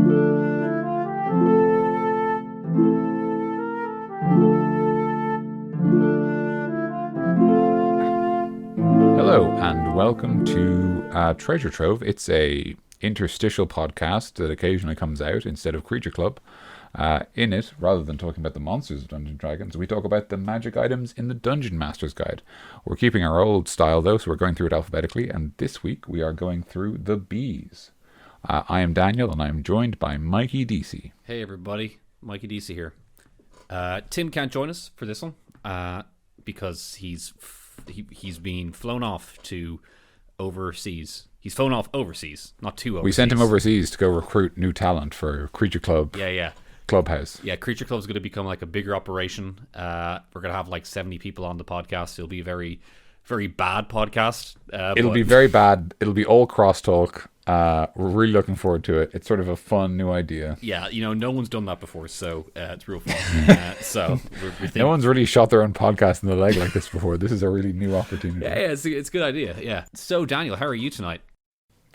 Hello and welcome to Treasure Trove. It's a interstitial podcast that occasionally comes out instead of Creature Club. In it, rather than talking about the monsters of Dungeons & Dragons, we talk about the magic items in the Dungeon Master's Guide. We're keeping our old style though, so we're going through it alphabetically, and this week we are going through the bees. I am Daniel, and I am joined by Mikey DC. Hey everybody, Mikey DC here. Tim can't join us for this one because he's been flown off to overseas. He's flown off overseas, not to overseas. We sent him overseas to go recruit new talent for Creature Club. Yeah. Clubhouse. Yeah, Creature Club is going to become like a bigger operation. We're going to have like 70 people on the podcast. It'll be a very, very bad podcast. It'll be very bad. It'll be all crosstalk. We're really looking forward to it. It's sort of a fun new idea. Yeah, no one's done that before, so it's real fun. No one's really shot their own podcast in the leg like this before. This is a really new opportunity. Yeah, it's a good idea. Yeah. So Daniel, how are you tonight?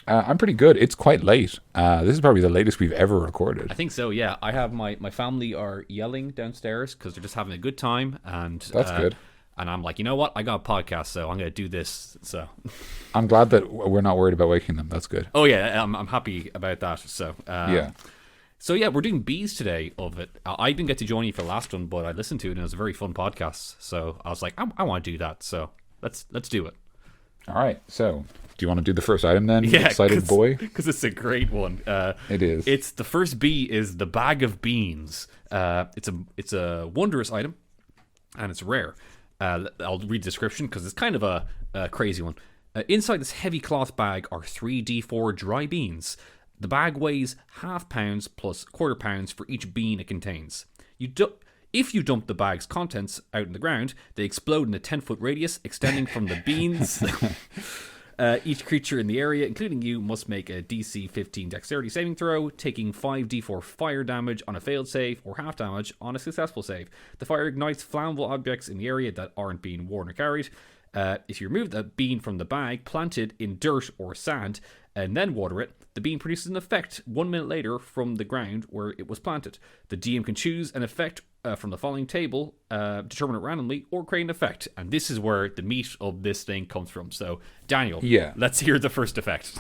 I'm pretty good. It's quite late. This is probably the latest we've ever recorded. I think so, yeah. I have my family are yelling downstairs because they're just having a good time. And that's good. And I'm like, you know what? I got a podcast, so I'm going to do this. So I'm glad that we're not worried about waking them. That's good. Oh, yeah. I'm happy about that. So yeah. So, yeah, we're doing bees today of it. I didn't get to join you for the last one, but I listened to it, and it was a very fun podcast. So I was like, I want to do that. So let's do it. All right. So do you want to do the first item then? Yeah, excited boy? Because it's a great one. It is. It's the first bee is the bag of beans. It's a wondrous item, and it's rare. I'll read the description because it's kind of a crazy one. Inside this heavy cloth bag are 3d4 dry beans. The bag weighs ½ pound plus quarter pounds for each bean it contains. If you dump the bag's contents out in the ground, they explode in a 10-foot radius extending from the beans. Each creature in the area, including you, must make a DC 15 dexterity saving throw, taking 5d4 fire damage on a failed save or half damage on a successful save. The fire ignites flammable objects in the area that aren't being worn or carried. If you remove the bean from the bag, plant it in dirt or sand, and then water it, the bean produces an effect 1 minute later from the ground where it was planted. The DM can choose an effect from the following table, determine it randomly, or create an effect. And this is where the meat of this thing comes from. So, Daniel, let's hear the first effect.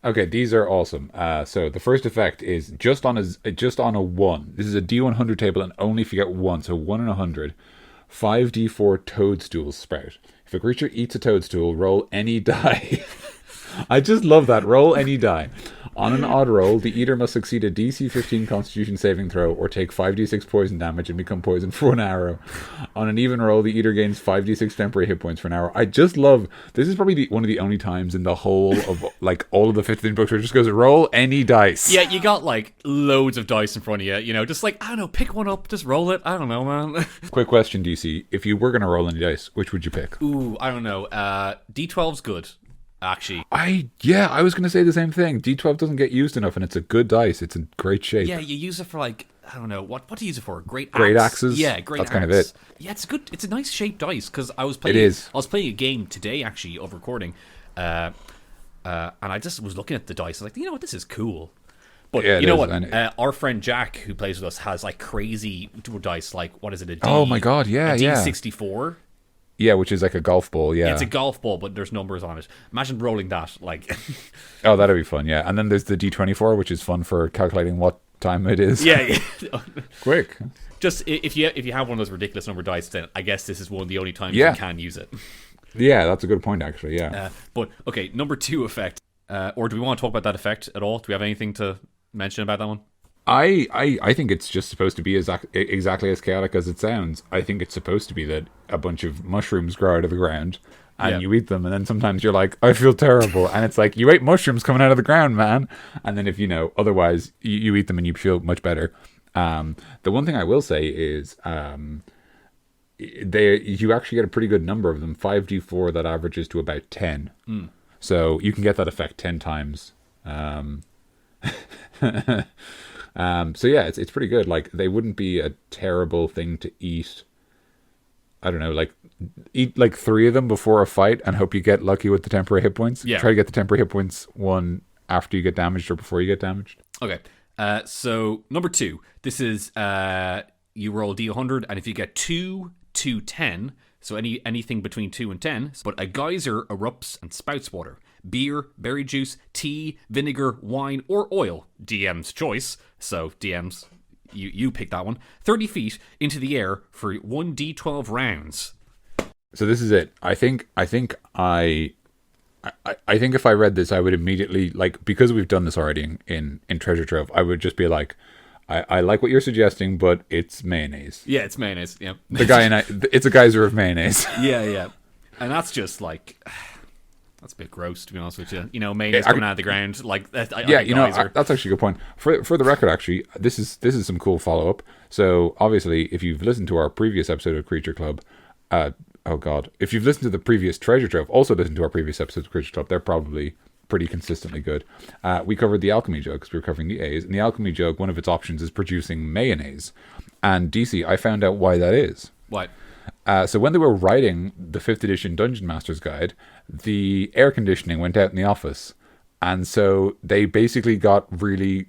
Okay, these are awesome. So the first effect is just on a 1. This is a D100 table, and only if you get 1. So 1 in 100. 5d4 toadstools sprout. If a creature eats a toadstool, roll any die. I just love that. Roll any die. On an odd roll, the eater must succeed a DC 15 Constitution saving throw or take 5d6 poison damage and become poisoned for an hour. On an even roll, the eater gains 5d6 temporary hit points for an hour. I just love... This is probably one of the only times in the whole of like all of the 15 books where it just goes, roll any dice. Yeah, you got like loads of dice in front of you. Just like, I don't know, pick one up, just roll it. I don't know, man. Quick question, DC. If you were going to roll any dice, which would you pick? Ooh, I don't know. D12's good. Actually, I was going to say the same thing. D12 doesn't get used enough, and it's a good dice. It's in great shape. Yeah, you use it for like, I don't know, what do you use it for? Great axes? Yeah, great That's axe. kind of it. Yeah, it's good. It's a nice shaped dice because I was playing. It is. I was playing a game today actually of recording, and I just was looking at the dice. I was like, you know what, this is cool. But yeah, you know what? Our friend Jack, who plays with us, has like crazy dice. Like, what is it? Oh my god, yeah, a D64. Yeah, which is like a golf ball, yeah. It's a golf ball, but there's numbers on it. Imagine rolling that, like... Oh, that'd be fun, yeah. And then there's the D24, which is fun for calculating what time it is. Yeah. Quick. Just, if you have one of those ridiculous number dice, then I guess this is one of the only times you can use it. Yeah, that's a good point, actually, yeah. But, okay, number 2 effect. Or do we want to talk about that effect at all? Do we have anything to mention about that one? I think it's just supposed to be exactly as chaotic as it sounds. I think it's supposed to be that a bunch of mushrooms grow out of the ground and you eat them, and then sometimes you're like, I feel terrible, and it's like, you ate mushrooms coming out of the ground, man. And then if otherwise you eat them and you feel much better. The one thing I will say is you actually get a pretty good number of them. 5d4 that averages to about 10. So you can get that effect 10 times. So yeah, it's pretty good. Like, they wouldn't be a terrible thing to eat. I don't know, like, eat like 3 of them before a fight and hope you get lucky with the temporary hit points. Yeah. Try to get the temporary hit points one after you get damaged or before you get damaged. Okay. So number 2, this is you roll D100, and if you get 2 to 10, so anything between 2 and 10, but a geyser erupts and spouts water. Beer, berry juice, tea, vinegar, wine, or oil. DM's choice. So DM's, you pick that one. 30 feet into the air for 1d12 rounds. So this is it. I think if I read this, I would immediately, like, because we've done this already in Treasure Trove, I would just be like, I like what you're suggesting, but it's mayonnaise. Yeah, it's mayonnaise. Yeah, it's a geyser of mayonnaise. Yeah, and that's just like, that's a bit gross, to be honest with you. Mayonnaise coming out of the ground, like that. That's actually a good point. For the record, actually, this is some cool follow up. So obviously, if you've listened to our previous episode of Creature Club, if you've listened to the previous Treasure Trove, also listen to our previous episodes of Creature Club. They're probably pretty consistently good. We covered the alchemy jug because we were covering the A's. And the alchemy jug, one of its options is producing mayonnaise. And DC, I found out why that is. What? So when they were writing the 5th edition Dungeon Master's Guide, the air conditioning went out in the office. And so they basically got they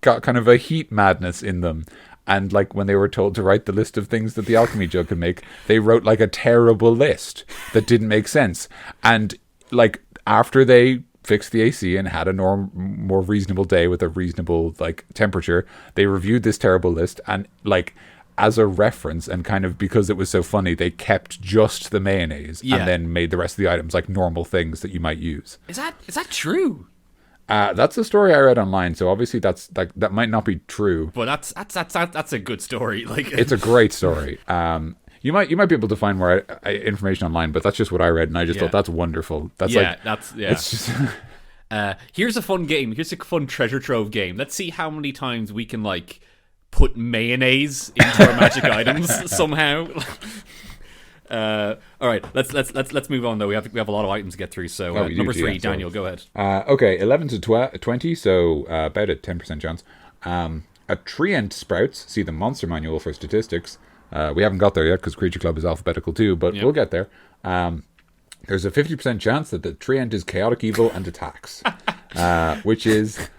got kind of a heat madness in them. And like when they were told to write the list of things that the alchemy jug could make, they wrote like a terrible list that didn't make sense. And like after they fixed the AC and had a more reasonable day with a reasonable like temperature, they reviewed this terrible list and like as a reference and kind of because it was so funny, they kept just the mayonnaise and then made the rest of the items like normal things that you might use. Is that true? That's a story I read online, so obviously that's like that might not be true. But that's a good story. Like it's a great story. You might be able to find more information online, but that's just what I read, and I just thought that's wonderful. It's just. Here's a fun game. Here's a fun Treasure Trove game. Let's see how many times we can like put mayonnaise into our magic items somehow. All right, let's move on though. We have a lot of items to get through. So number 3, Daniel, go ahead. Okay, 11 to 20, so about a 10% chance. A treant sprouts. See the monster manual for statistics. We haven't got there yet because Creature Club is alphabetical too, but we'll get there. There's a 50% chance that the treant is chaotic evil and attacks, which is.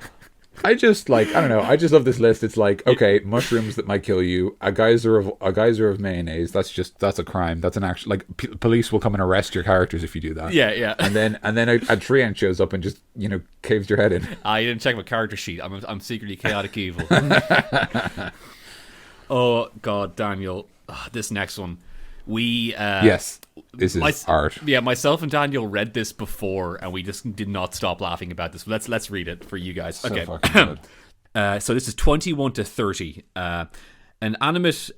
I just love this list. It's like, okay, mushrooms that might kill you, a geyser of mayonnaise. That's a crime. That's an action. Like police will come and arrest your characters if you do that. Yeah. And then a treant shows up and just caves your head in. I didn't check my character sheet. I'm secretly chaotic evil. Oh God, Daniel, this next one. Yes, this is art. Yeah, myself and Daniel read this before, and we just did not stop laughing about this. Let's read it for you guys. Okay. Fucking good. So this is 21 to 30. An animate,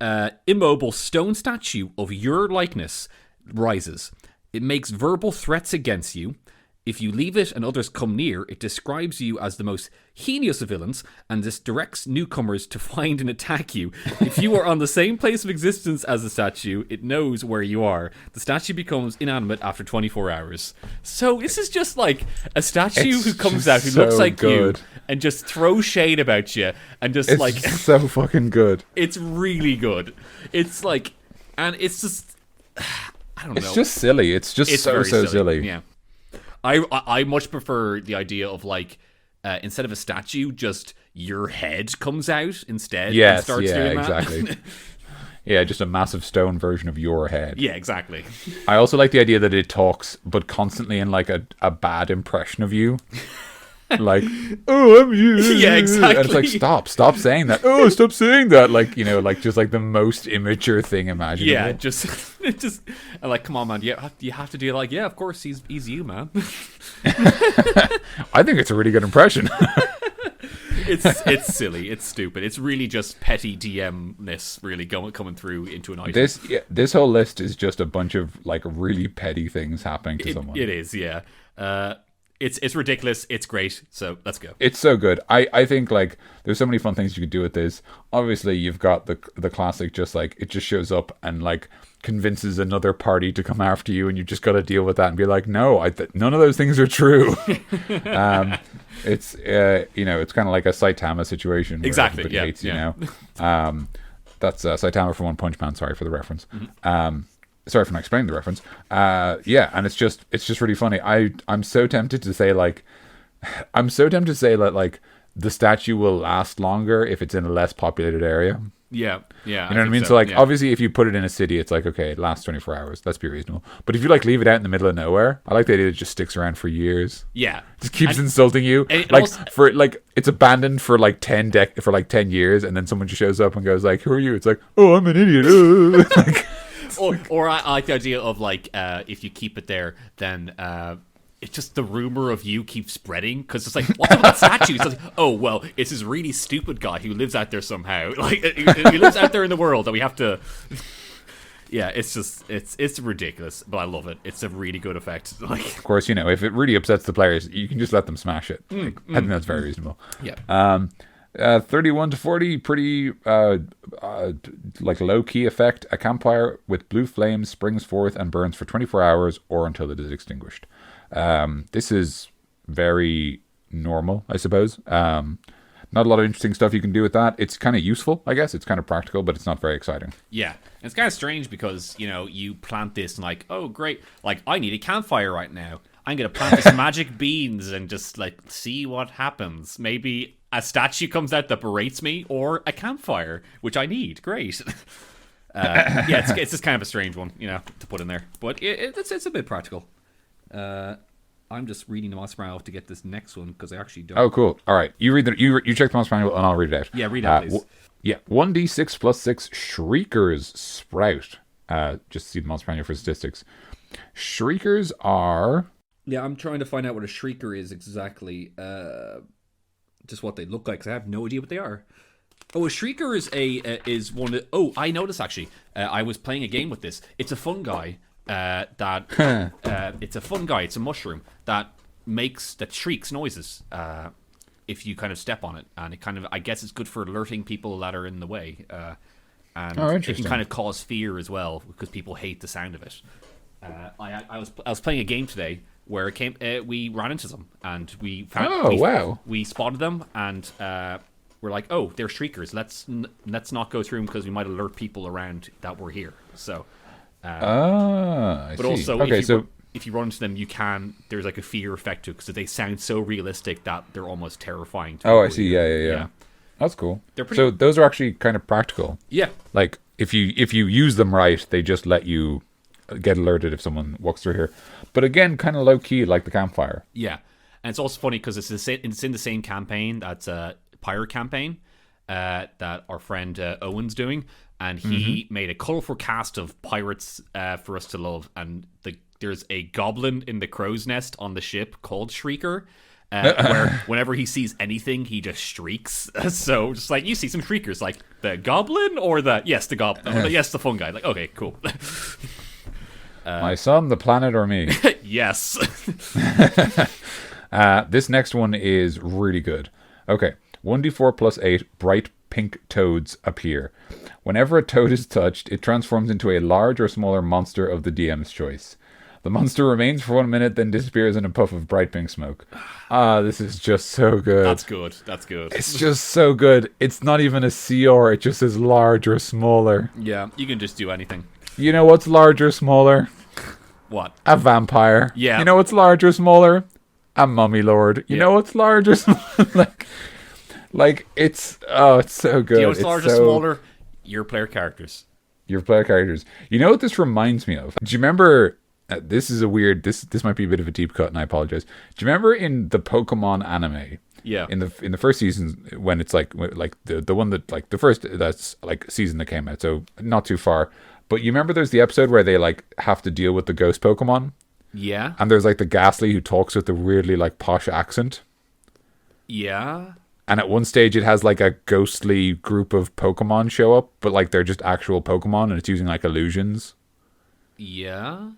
immobile stone statue of your likeness rises. It makes verbal threats against you. If you leave it and others come near, it describes you as the most heinous of villains, and this directs newcomers to find and attack you. If you are on the same place of existence as the statue, it knows where you are. The statue becomes inanimate after 24 hours. So this is just like a statue who comes out, who looks like you, and just throws shade about you, and just it's so fucking good. It's really good. It's like, and it's just, I don't know. It's just silly. It's just so silly. Yeah. I much prefer the idea of like instead of a statue, just your head comes out instead. Yes, and starts doing that. Exactly. Yeah, just a massive stone version of your head. Yeah, exactly. I also like the idea that it talks, but constantly in like a bad impression of you. Like, oh, I'm you. Yeah, exactly. And it's like, stop saying that. Oh, stop saying that. Like, like just like the most immature thing imaginable. Yeah, just like, come on, man. You have to do like, yeah, of course, he's you, man. I think it's a really good impression. It's silly. It's stupid. It's really just petty DM-ness really coming through into an item. This whole list is just a bunch of like really petty things happening to someone. It is, yeah. It's ridiculous. It's great. So let's go. It's so good. I think like there's so many fun things you could do with this. Obviously, you've got the classic, just like it just shows up and like convinces another party to come after you, and you just got to deal with that and be like, no, none of those things are true. It's it's kind of like a Saitama situation. Where exactly. Everybody hates you now. That's Saitama from One Punch Man. Sorry for the reference. Mm-hmm. Sorry for not explaining the reference. And it's just really funny. I'm so tempted to say that like the statue will last longer if it's in a less populated area. Yeah. You know what I mean? So like, obviously, if you put it in a city, it's like, okay, it lasts 24 hours. Let's be reasonable. But if you like leave it out in the middle of nowhere, I like the idea that it just sticks around for years. Yeah. Just keeps insulting you. Like also, for like, it's abandoned for like 10 years, and then someone just shows up and goes like, "Who are you?" It's like, "Oh, I'm an idiot." Like, or I like the idea of like, if you keep it there, then it's just the rumor of you keeps spreading because it's like, what's up with that statue? It's like, oh well, it's this really stupid guy who lives out there somehow. Like he lives out there in the world that we have to. Yeah, it's just it's ridiculous, but I love it. It's a really good effect. Like, of course, if it really upsets the players, you can just let them smash it. I think that's very reasonable. Yeah. 31 to 40, pretty like low key effect. A campfire with blue flames springs forth and burns for 24 hours or until it is extinguished. This is very normal, I suppose. Not a lot of interesting stuff you can do with that. It's kind of useful, I guess. It's kind of practical, but it's not very exciting. Yeah. It's kind of strange because, you plant this and like, oh, great. Like, I need a campfire right now. I'm going to plant this magic beans and just, like, see what happens. Maybe a statue comes out that berates me or a campfire, which I need. Great. Yeah, it's just kind of a strange one, to put in there. But it's a bit practical. I'm just reading the Monster Manual to get this next one because I actually don't. Oh, cool. All right, you read you check the Monster Manual and I'll read it out. Yeah, read it out, please. 1d6 plus 6 Shriekers sprout. Just see the Monster Manual for statistics. Shriekers are. Yeah, I'm trying to find out what a Shrieker is exactly. Just what they look like because I have no idea what they are. Oh, a Shrieker is one that. Oh, I know this actually. I was playing a game with this. It's a fungi. It's a fungi. It's a mushroom that shrieks noises if you kind of step on it, and it kind of, I guess, it's good for alerting people that are in the way, and it can kind of cause fear as well because people hate the sound of it. I was playing a game today where we ran into them and we found we spotted them and we're like, oh, they're Shriekers. Let's not go through them because we might alert people around that we're here. So. I see. Also, if you run into them, there's like a fear effect to it because they sound so realistic that they're almost terrifying. I see. Yeah. That's cool. So those are actually kind of practical. Yeah. Like if you use them right, they just let you get alerted if someone walks through here. But again, kind of low key, like the campfire. Yeah, and it's also funny because it's in the same campaign that's a pirate campaign that our friend Owen's doing. And he made a colourful cast of pirates for us to love. And there's a goblin in the crow's nest on the ship called Shrieker, where whenever he sees anything, he just shrieks. So just like, you see some Shriekers, like the goblin or the goblin, or the fungi. Like, okay, cool. My son, the planet, or me? Yes. This next one is really good. Okay, 1d4 plus 8 bright pink toads appear. Whenever a toad is touched, it transforms into a large or smaller monster of the DM's choice. The monster remains for 1 minute, then disappears in a puff of bright pink smoke. This is just so good. That's good. It's just so good. It's not even a CR, it just says large or smaller. Yeah, you can just do anything. You know what's large or smaller? What? A vampire. Yeah. You know what's large or smaller? A mummy lord. You know what's large or smaller? Like it's so good. Do you know what's large or smaller? Your player characters. Your player characters. You know what this reminds me of? Do you remember? This is a weird. This might be a bit of a deep cut, and I apologize. Do you remember in the Pokemon anime? Yeah. In the first season, when it's like the one that like the first that's like season that came out, so not too far. But you remember there's the episode where they like have to deal with the ghost Pokemon. Yeah. And there's like the Ghastly who talks with the weirdly like posh accent. Yeah. And at one stage, it has like a ghostly group of Pokemon show up, but like they're just actual Pokemon, and it's using like illusions. Yeah,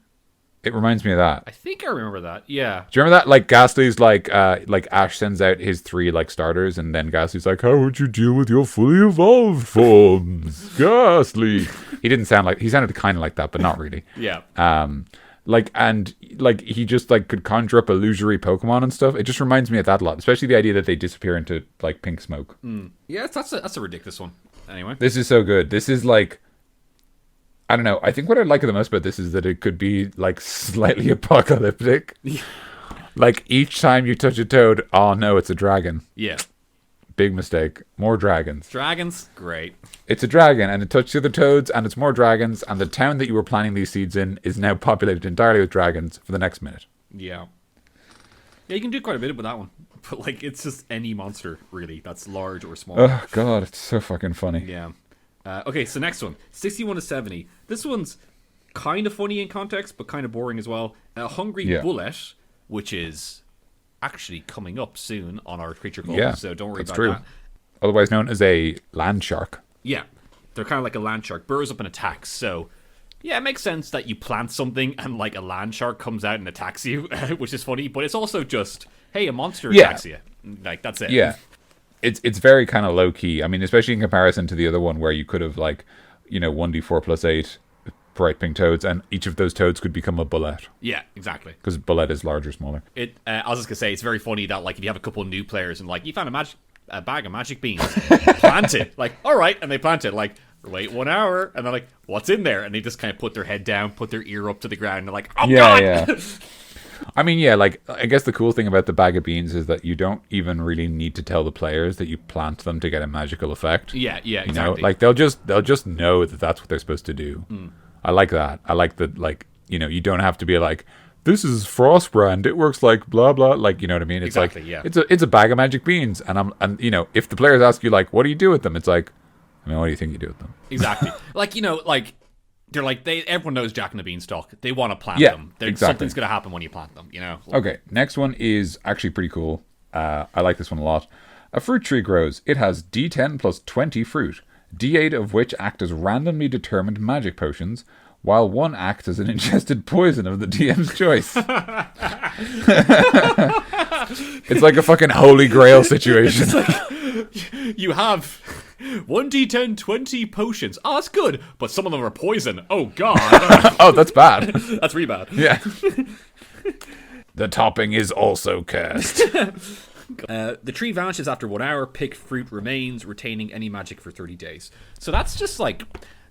it reminds me of that. I think I remember that. Yeah. Do you remember that? Like Ghastly's like Ash sends out his 3 like starters, and then Ghastly's like, "How would you deal with your fully evolved forms, Ghastly?" He sounded kind of like that, but not really. Yeah. He just like could conjure up illusory Pokemon and stuff. It just reminds me of that a lot, especially the idea that they disappear into like pink smoke. Yeah, that's a ridiculous one. Anyway, this is so good. This is like, I don't know. I think what I like the most about this is that it could be like slightly apocalyptic. Like each time you touch a toad, oh no, it's a dragon. Yeah. Big mistake. More dragons. Dragons? Great. It's a dragon, and it touched the other toads, and it's more dragons, and the town that you were planting these seeds in is now populated entirely with dragons for the next minute. Yeah. Yeah, you can do quite a bit with that one. But, like, it's just any monster, really, that's large or small. Oh, God, it's so fucking funny. Yeah. Okay, so next one. 61 to 70. This one's kind of funny in context, but kind of boring as well. Hungry Bullet, which is actually coming up soon on our creature club, so don't worry about that. Otherwise known as a land shark. Yeah, they're kind of like a land shark, burrows up and attacks. So yeah, it makes sense that you plant something and like a land shark comes out and attacks you, which is funny. But it's also just, hey, a monster attacks you. Like, that's it. Yeah, it's very kind of low key. I mean, especially in comparison to the other one where you could have, like, 1d4 plus 8 bright pink toads, and each of those toads could become a bullet. Yeah, exactly. Because bullet is larger, smaller. I was just gonna say, it's very funny that, like, if you have a couple of new players and, like, you found a bag of magic beans, plant it. Like, all right, and they plant it. Like, wait 1 hour, and they're like, what's in there? And they just kind of put their head down, put their ear up to the ground, and they're like, oh God! Yeah. I mean, yeah, like, I guess the cool thing about the bag of beans is that you don't even really need to tell the players that you plant them to get a magical effect. Yeah, exactly. You know, like, they'll just know that that's what they're supposed to do. I like that. I like that, like, you don't have to be like, this is Frostbrand, it works like blah blah, like, you know what I mean? It's exactly, like, yeah. It's a bag of magic beans, and if the players ask you, like, what do you do with them? It's like, I mean, what do you think you do with them? Exactly. Like, like, they're like, everyone knows Jack and the Beanstalk. They want to plant them. Exactly. Something's going to happen when you plant them, Okay, next one is actually pretty cool. I like this one a lot. A fruit tree grows. It has D10 plus 20 fruit, D8 of which act as randomly determined magic potions, while one acts as an ingested poison of the DM's choice. It's like a fucking holy grail situation. It's like, you have 1d10 20 potions. Oh, that's good. But some of them are poison. Oh, God. Oh, that's bad. That's really bad. Yeah. The topping is also cursed. The tree vanishes after 1 hour. Pick fruit remains, retaining any magic for 30 days. So that's just like...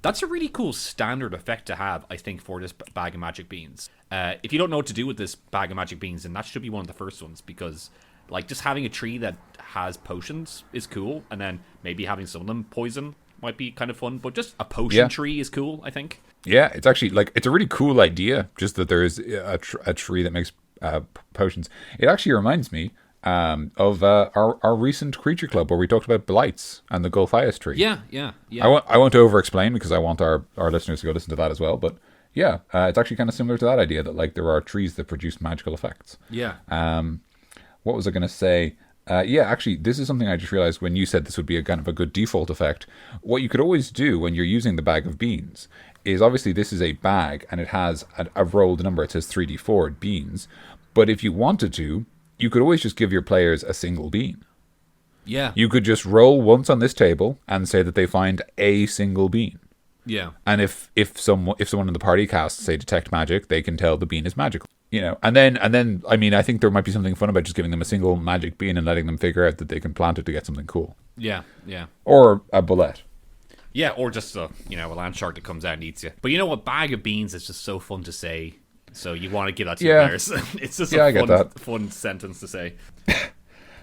That's a really cool standard effect to have, I think, for this bag of magic beans. If you don't know what to do with this bag of magic beans, then that should be one of the first ones, because, like, just having a tree that has potions is cool, and then maybe having some of them poison might be kind of fun, but just a potion tree is cool, I think. Yeah, it's actually, like, it's a really cool idea, just that there is a tree that makes potions. It actually reminds me of our recent creature club where we talked about blights and the Gulfias tree. Yeah. I won't over-explain because I want our listeners to go listen to that as well. But yeah, it's actually kind of similar to that idea that, like, there are trees that produce magical effects. Yeah. What was I going to say? Yeah, actually, this is something I just realized when you said this would be a kind of a good default effect. What you could always do when you're using the bag of beans is, obviously this is a bag and it has a rolled number. It says 3d4 beans. But if you wanted to, you could always just give your players a single bean. Yeah. You could just roll once on this table and say that they find a single bean. Yeah. And if someone in the party casts, say, detect magic, they can tell the bean is magical. And then I mean, I think there might be something fun about just giving them a single magic bean and letting them figure out that they can plant it to get something cool. Yeah. Or a bullet. Yeah, or just a land shark that comes out and eats you. But you know what? Bag of beans is just so fun to say. So you want to give that to your players. It's just a fun sentence to say.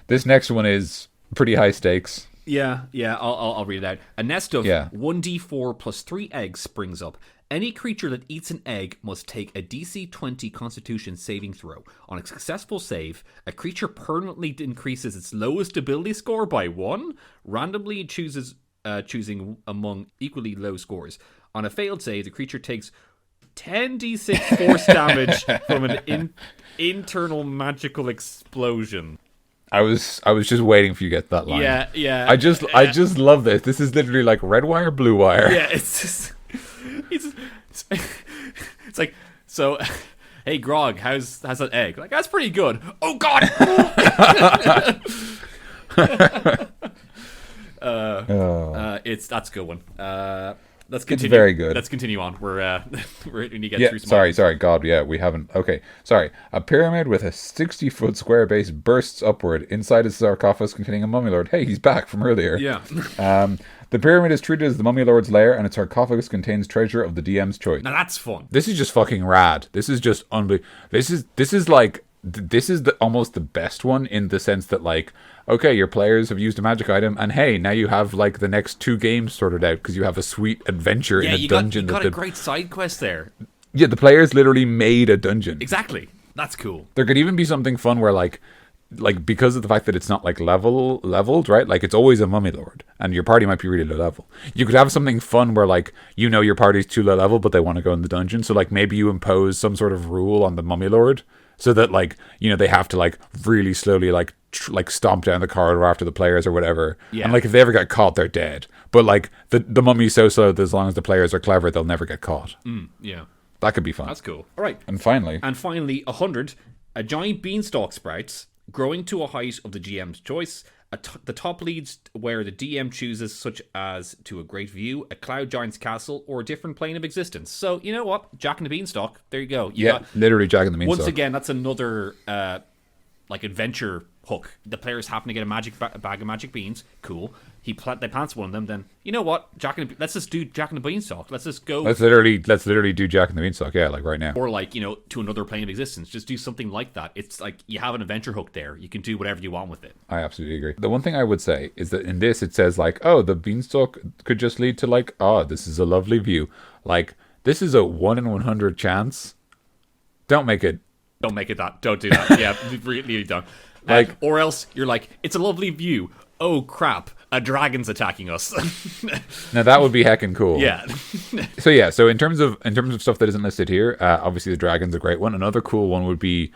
This next one is pretty high stakes. Yeah. I'll read it out. A nest of 1d4 plus 3 eggs springs up. Any creature that eats an egg must take a DC 20 Constitution saving throw. On a successful save, a creature permanently increases its lowest ability score by 1, randomly choosing among equally low scores. On a failed save, the creature takes 10d6 force damage from an internal magical explosion. I was just waiting for you to get that line. Yeah. I just love this. This is literally like red wire, blue wire. Yeah, it's like, so, hey Grog, how's that egg? Like, that's pretty good. Oh God. That's a good one. Let's continue. It's very good. Let's continue on. We need to get through some. Sorry. God, yeah, we haven't. Okay, sorry. A pyramid with a 60-foot square base bursts upward inside a sarcophagus containing a mummy lord. Hey, he's back from earlier. Yeah. The pyramid is treated as the mummy lord's lair, and its sarcophagus contains treasure of the DM's choice. Now that's fun. This is just fucking rad. This is just unbelievable. This is almost the best one in the sense that, like, okay, your players have used a magic item, and hey, now you have like the next 2 games sorted out because you have a sweet adventure in a dungeon. You got a great side quest there. Yeah, the players literally made a dungeon. Exactly. That's cool. There could even be something fun where like because of the fact that it's not like leveled, right? Like it's always a mummy lord, and your party might be really low level. You could have something fun where like your party's too low level, but they want to go in the dungeon. So like maybe you impose some sort of rule on the mummy lord, so that like they have to like really slowly like stomp down the corridor after the players or whatever. Yeah. And like if they ever get caught, they're dead. But like the mummy's so slow that as long as the players are clever, they'll never get caught. Yeah. That could be fun. That's cool. All right. And finally, 100, a giant beanstalk sprouts, growing to a height of the GM's choice. The top leads where the DM chooses, such as to a great view, a cloud giant's castle, or a different plane of existence. So, you know what? Jack and the Beanstalk. There you go. Literally Jack and the Beanstalk. Once again, that's another adventure hook. The players happen to get a bag of magic beans. Cool. They plants one of them. Then you know what? Let's just do Jack and the Beanstalk. Let's just go. Let's literally do Jack and the Beanstalk. Yeah, like right now. Or like to another plane of existence. Just do something like that. It's like you have an adventure hook there. You can do whatever you want with it. I absolutely agree. The one thing I would say is that in this it says like, oh, the Beanstalk could just lead to like, oh, this is a lovely view. Like this is a 1 in 100 chance. Don't make it. Don't make it that. Don't do that. Yeah, really don't. Or else you're like, it's a lovely view. Oh crap, a dragon's attacking us. Now that would be heckin' cool. Yeah. So in terms of stuff that isn't listed here, obviously the dragon's a great one. Another cool one would be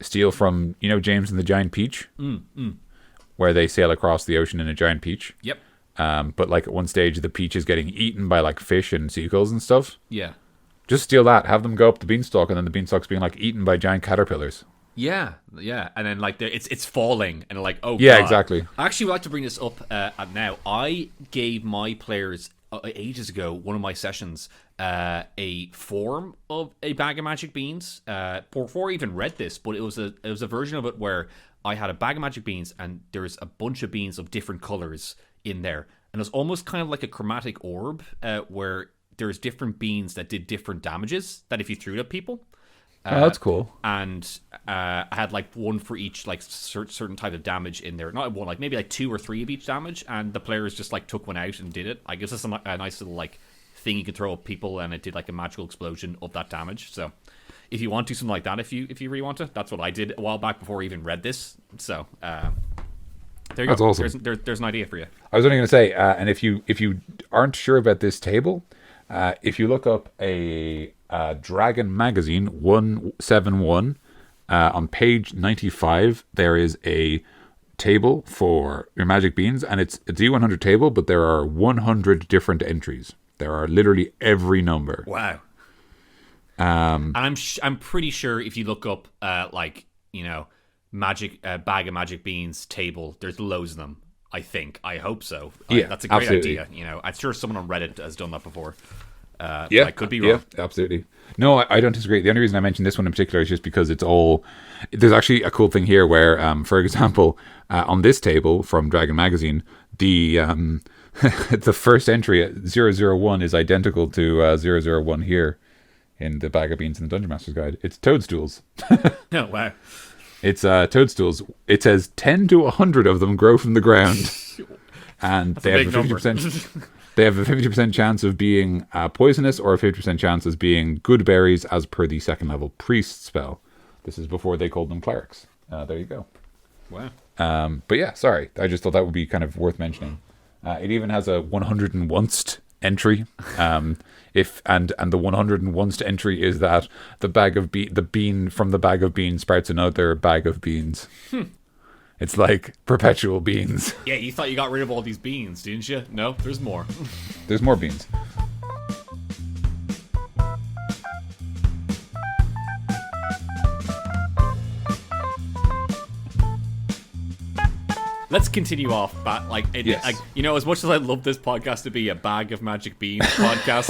steal from James and the Giant Peach, where they sail across the ocean in a giant peach. Yep. But like at one stage the peach is getting eaten by like fish and seagulls and stuff. Yeah. Just steal that. Have them go up the beanstalk, and then the beanstalk's being like eaten by giant caterpillars. Yeah, and then like it's falling, and like yeah, God. Exactly. I actually would like to bring this up now. I gave my players ages ago, one of my sessions, a form of a bag of magic beans. Before I even read this, but it was a version of it where I had a bag of magic beans, and there's a bunch of beans of different colors in there, and it was almost kind of like a chromatic orb, where there's different beans that did different damages that if you threw it at people. Oh, that's cool. And I had like one for each like certain type of damage in there. Not one, like maybe like 2 or 3 of each damage. And the players just like took one out and did it. I guess it's a nice little like thing you can throw at people, and it did like a magical explosion of that damage. So if you want to do something like that, if you really want to, that's what I did a while back before I even read this. So there you that's go. Awesome. There's an idea for you. I was only going to say, and if you aren't sure about this table, if you look up a Dragon Magazine 171 on page 95, there is a table for your magic beans, and it's a D100 table, but there are 100 different entries. There are literally every number. Wow. And I'm pretty sure if you look up magic bag of magic beans table, there's loads of them. I hope so. Yeah, that's a great absolutely. idea. I'm sure someone on Reddit has done that before. I could be wrong. Yeah, absolutely. No, I don't disagree. The only reason I mentioned this one in particular is just because it's all. There's actually a cool thing here where, for example, on this table from Dragon Magazine, the the first entry at 001 is identical to 001 here in the Bag of Beans in the Dungeon Master's Guide. It's toadstools. Oh, wow. It's toadstools. It says 10 to 100 of them grow from the ground, and they have a 50%. They have a 50% chance of being poisonous, or a 50% chance as being good berries, as per the 2nd level priest spell. This is before they called them clerics. There you go. Wow. But yeah, sorry. I just thought that would be kind of worth mentioning. It even has a 101st entry. If and the 101st entry is that the bean from the bag of beans sprouts another bag of beans. It's like perpetual beans. Yeah, you thought you got rid of all these beans, didn't you? No, there's more. There's more beans. Let's continue off, but yes. As much as I love this podcast to be a bag of magic beans podcast,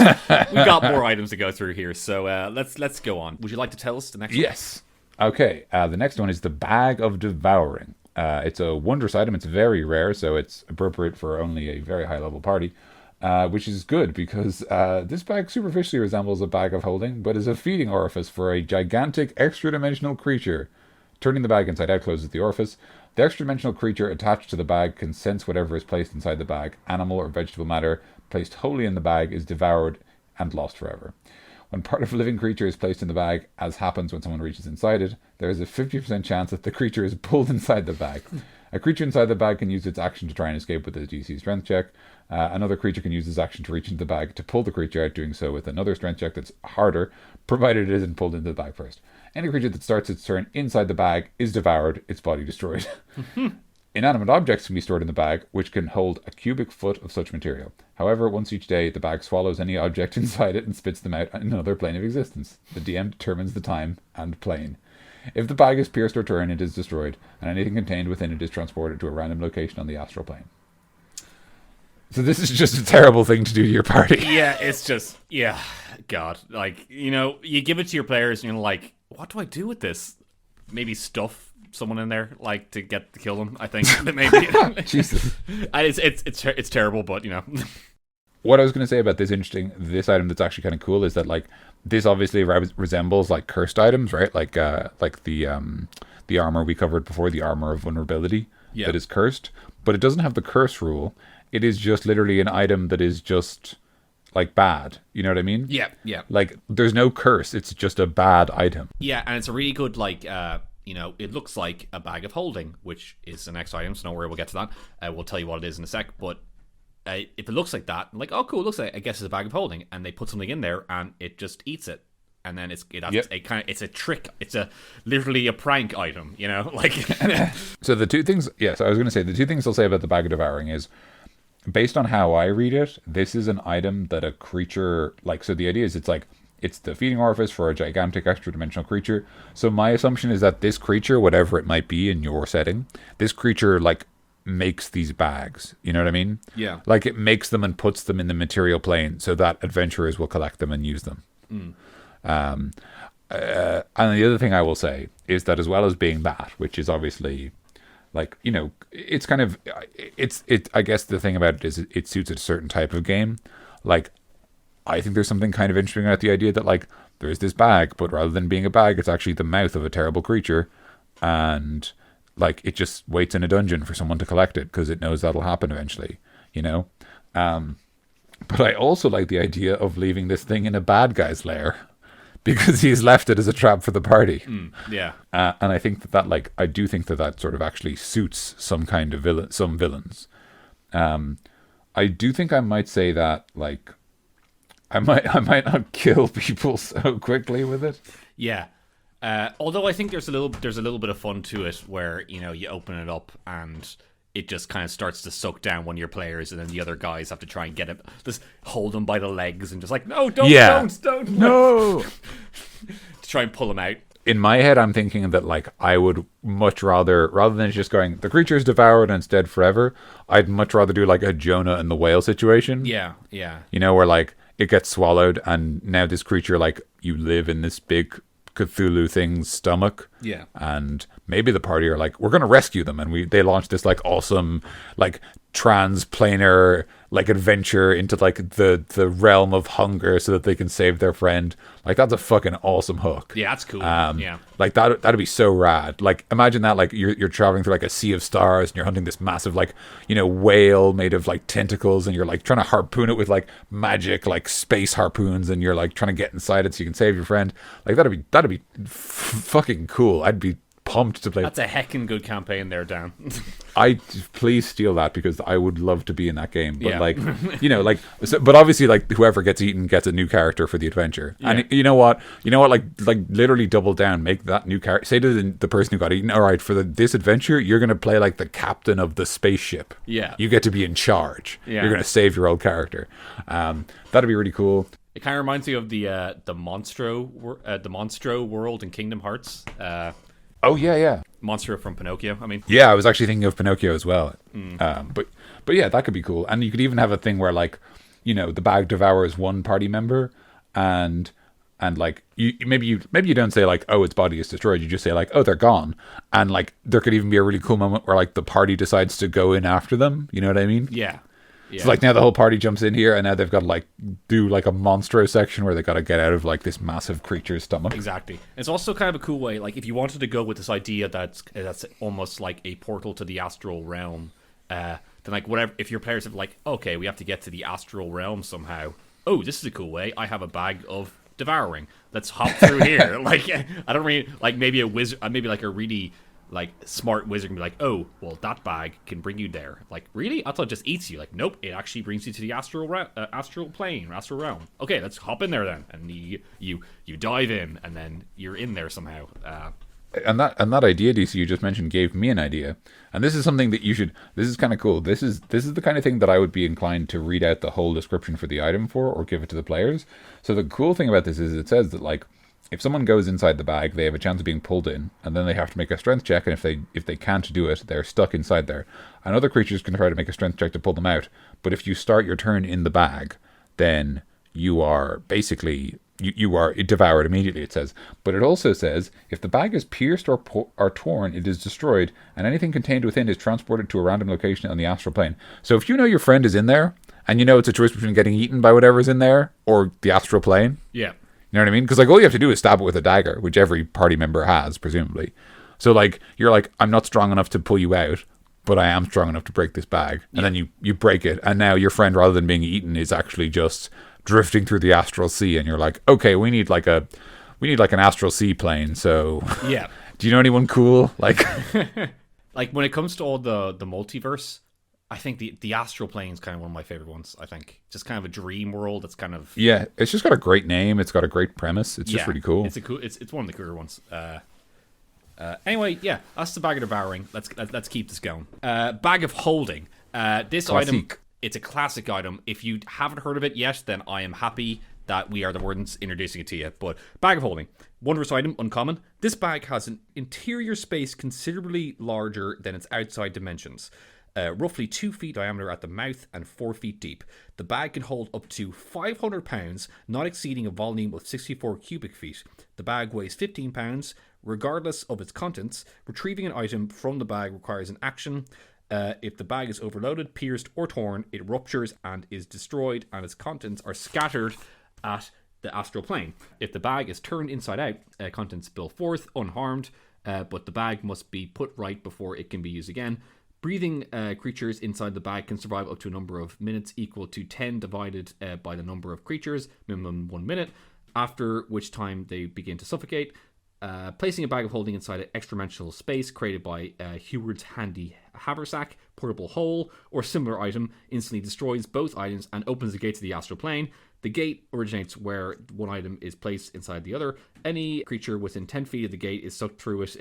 we've got more items to go through here. So let's go on. Would you like to tell us the next one? Yes. Okay. The next one is the Bag of Devouring. It's a wondrous item. It's very rare, so it's appropriate for only a very high level party, which is good because this bag superficially resembles a bag of holding, but is a feeding orifice for a gigantic extra dimensional creature Turning the bag inside out closes the orifice. The extra-dimensional creature attached to the bag can sense whatever is placed inside the bag. Animal or vegetable matter placed wholly in the bag is devoured and lost forever. When part of a living creature is placed in the bag, as happens when someone reaches inside it, there is a 50% chance that the creature is pulled inside the bag. A creature inside the bag can use its action to try and escape with a DC strength check. Another creature can use its action to reach into the bag to pull the creature out, doing so with another strength check that's harder, provided it isn't pulled into the bag first. Any creature that starts its turn inside the bag is devoured, its body destroyed. Inanimate objects can be stored in the bag, which can hold a cubic foot of such material. However, once each day, the bag swallows any object inside it and spits them out in another plane of existence. The DM determines the time and plane. If the bag is pierced or torn, it is destroyed, and anything contained within it is transported to a random location on the astral plane. So this is just a terrible thing to do to your party. Yeah, it's just, yeah, God. Like, you know, you give it to your players and you're like, what do I do with this? Maybe stuff someone in there, like, to kill them, I think. Maybe. Jesus. And it's terrible, but, you know. What I was going to say about this item that's actually kind of cool is that, like, this obviously resembles, like, cursed items, right? Like the armor we covered before, the armor of vulnerability that is cursed. But it doesn't have the curse rule. It is just literally an item that is just, like, bad. You know what I mean? Yeah, yeah. Like, there's no curse. It's just a bad item. Yeah, and it's a really good, like, you know, it looks like a bag of holding, which is the next item, so don't worry, we'll get to that. We'll tell you what it is in a sec, but if it looks like that, I'm like, oh, cool, it looks like, I guess it's a bag of holding, and they put something in there, and it just eats it. And then it's a trick. It's literally a prank item, you know? Like, so the two things, so I was going to say, the two things I'll say about the bag of devouring is, based on how I read it, this is an item that a creature, like, so the idea is it's the feeding orifice for a gigantic extra-dimensional creature. So my assumption is that this creature, whatever it might be in your setting, this creature, like, makes these bags. You know what I mean? Yeah. Like, it makes them and puts them in the material plane so that adventurers will collect them and use them. And the other thing I will say is that, as well as being that, which is obviously, like, you know, it's kind of, I guess the thing about it is it suits a certain type of game. Like, I think there's something kind of interesting about the idea that, like, there's this bag, but rather than being a bag, it's actually the mouth of a terrible creature, and, like, it just waits in a dungeon for someone to collect it because it knows that'll happen eventually, you know? But I also like the idea of leaving this thing in a bad guy's lair because he's left it as a trap for the party. Yeah. And I think that like, I do think that sort of actually suits some kind of some villains. I do think I might say that, like, I might not kill people so quickly with it. Yeah. Although I think there's a little bit of fun to it where, you know, you open it up and it just kind of starts to suck down one of your players, and then the other guys have to try and get him, just hold him by the legs and just like, no, don't, no, to try and pull him out. In my head, I'm thinking that, like, I would much rather than just going, the creature is devoured and it's dead forever, I'd much rather do like a Jonah and the whale situation. Yeah, yeah. You know, where like it gets swallowed and now this creature, like, you live in this big Cthulhu thing's stomach. Yeah. And maybe the party are like, we're going to rescue them, and they launch this like awesome like transplanar like adventure into like the realm of hunger so that they can save their friend. Like, that's a fucking awesome hook. Yeah, that's cool. Yeah. Like that'd be so rad. Like, imagine that, like, you're traveling through like a sea of stars and you're hunting this massive, like, you know, whale made of like tentacles, and you're like trying to harpoon it with like magic like space harpoons, and you're like trying to get inside it so you can save your friend. Like, that'd be fucking cool. I'd be pumped to play. That's a heckin' good campaign there, Dan. Please steal that, because I would love to be in that game. But yeah. like, you know, like, so, but obviously, like, whoever gets eaten gets a new character for the adventure. Yeah. And you know what, like literally double down, make that new character. Say to the person who got eaten, all right, for this adventure, you're gonna play like the captain of the spaceship. Yeah, you get to be in charge. Yeah, you're gonna save your old character. That'd be really cool. It kind of reminds me of the Monstro world in Kingdom Hearts. Oh yeah. Monstro from Pinocchio. I mean, yeah, I was actually thinking of Pinocchio as well. But yeah, that could be cool. And you could even have a thing where, like, you know, the bag devours one party member, and like maybe you don't say like, oh, its body is destroyed. You just say like, oh, they're gone. And like, there could even be a really cool moment where like the party decides to go in after them. You know what I mean? Yeah. So like now the whole party jumps in here, and now they've got to like do like a monstro section where they got to get out of like this massive creature's stomach. Exactly. It's also kind of a cool way, like if you wanted to go with this idea that's almost like a portal to the astral realm, then like whatever, if your players have like, okay, we have to get to the astral realm somehow. Oh, this is a cool way. I have a bag of devouring. Let's hop through here. Like I don't really like maybe a wizard, maybe like a really like smart wizard can be like, oh, well, that bag can bring you there. Like, really? I thought it just eats you. Like, nope, it actually brings you to the astral plane, astral realm. Okay, let's hop in there then. And you dive in, and then you're in there somehow. And that idea, DC, you just mentioned gave me an idea. And this is something that you should. This is kind of cool. This is the kind of thing that I would be inclined to read out the whole description for the item for, or give it to the players. So the cool thing about this is it says that like, if someone goes inside the bag, they have a chance of being pulled in, and then they have to make a strength check, and if they can't do it, they're stuck inside there. And other creatures can try to make a strength check to pull them out, but if you start your turn in the bag, then you are basically, you are devoured immediately, it says. But it also says, if the bag is pierced or torn, it is destroyed, and anything contained within is transported to a random location on the astral plane. So if you know your friend is in there, and you know it's a choice between getting eaten by whatever's in there, or the astral plane... Yeah. You know what I mean? Because like all you have to do is stab it with a dagger, which every party member has, presumably. So like you're like, I'm not strong enough to pull you out, but I am strong enough to break this bag. And then you break it, and now your friend, rather than being eaten, is actually just drifting through the astral sea. And you're like, okay, we need like an astral sea plane. So yeah, do you know anyone cool? Like, like when it comes to all the multiverse, I think the astral plane is kind of one of my favorite ones. I think just kind of a dream world. That's kind of it's just got a great name. It's got a great premise. It's just really cool. It's one of the cooler ones. Anyway, yeah, that's the bag of devouring. Let's keep this going. Bag of holding. This item, it's a classic item. If you haven't heard of it yet, then I am happy that we are the ones introducing it to you. But bag of holding, wondrous item, uncommon. This bag has an interior space considerably larger than its outside dimensions. Roughly 2 feet diameter at the mouth and 4 feet deep. The bag can hold up to 500 pounds, not exceeding a volume of 64 cubic feet. The bag weighs 15 pounds. Regardless of its contents, retrieving an item from the bag requires an action. If the bag is overloaded, pierced, or torn, it ruptures and is destroyed, and its contents are scattered at the astral plane. If the bag is turned inside out, contents spill forth unharmed, but the bag must be put right before it can be used again. Breathing creatures inside the bag can survive up to a number of minutes equal to 10 divided by the number of creatures, minimum 1 minute, after which time they begin to suffocate. Placing a bag of holding inside an extra-dimensional space created by Heward's handy haversack, portable hole, or similar item instantly destroys both items and opens the gate to the astral plane. The gate originates where one item is placed inside the other. Any creature within 10 feet of the gate is sucked through it.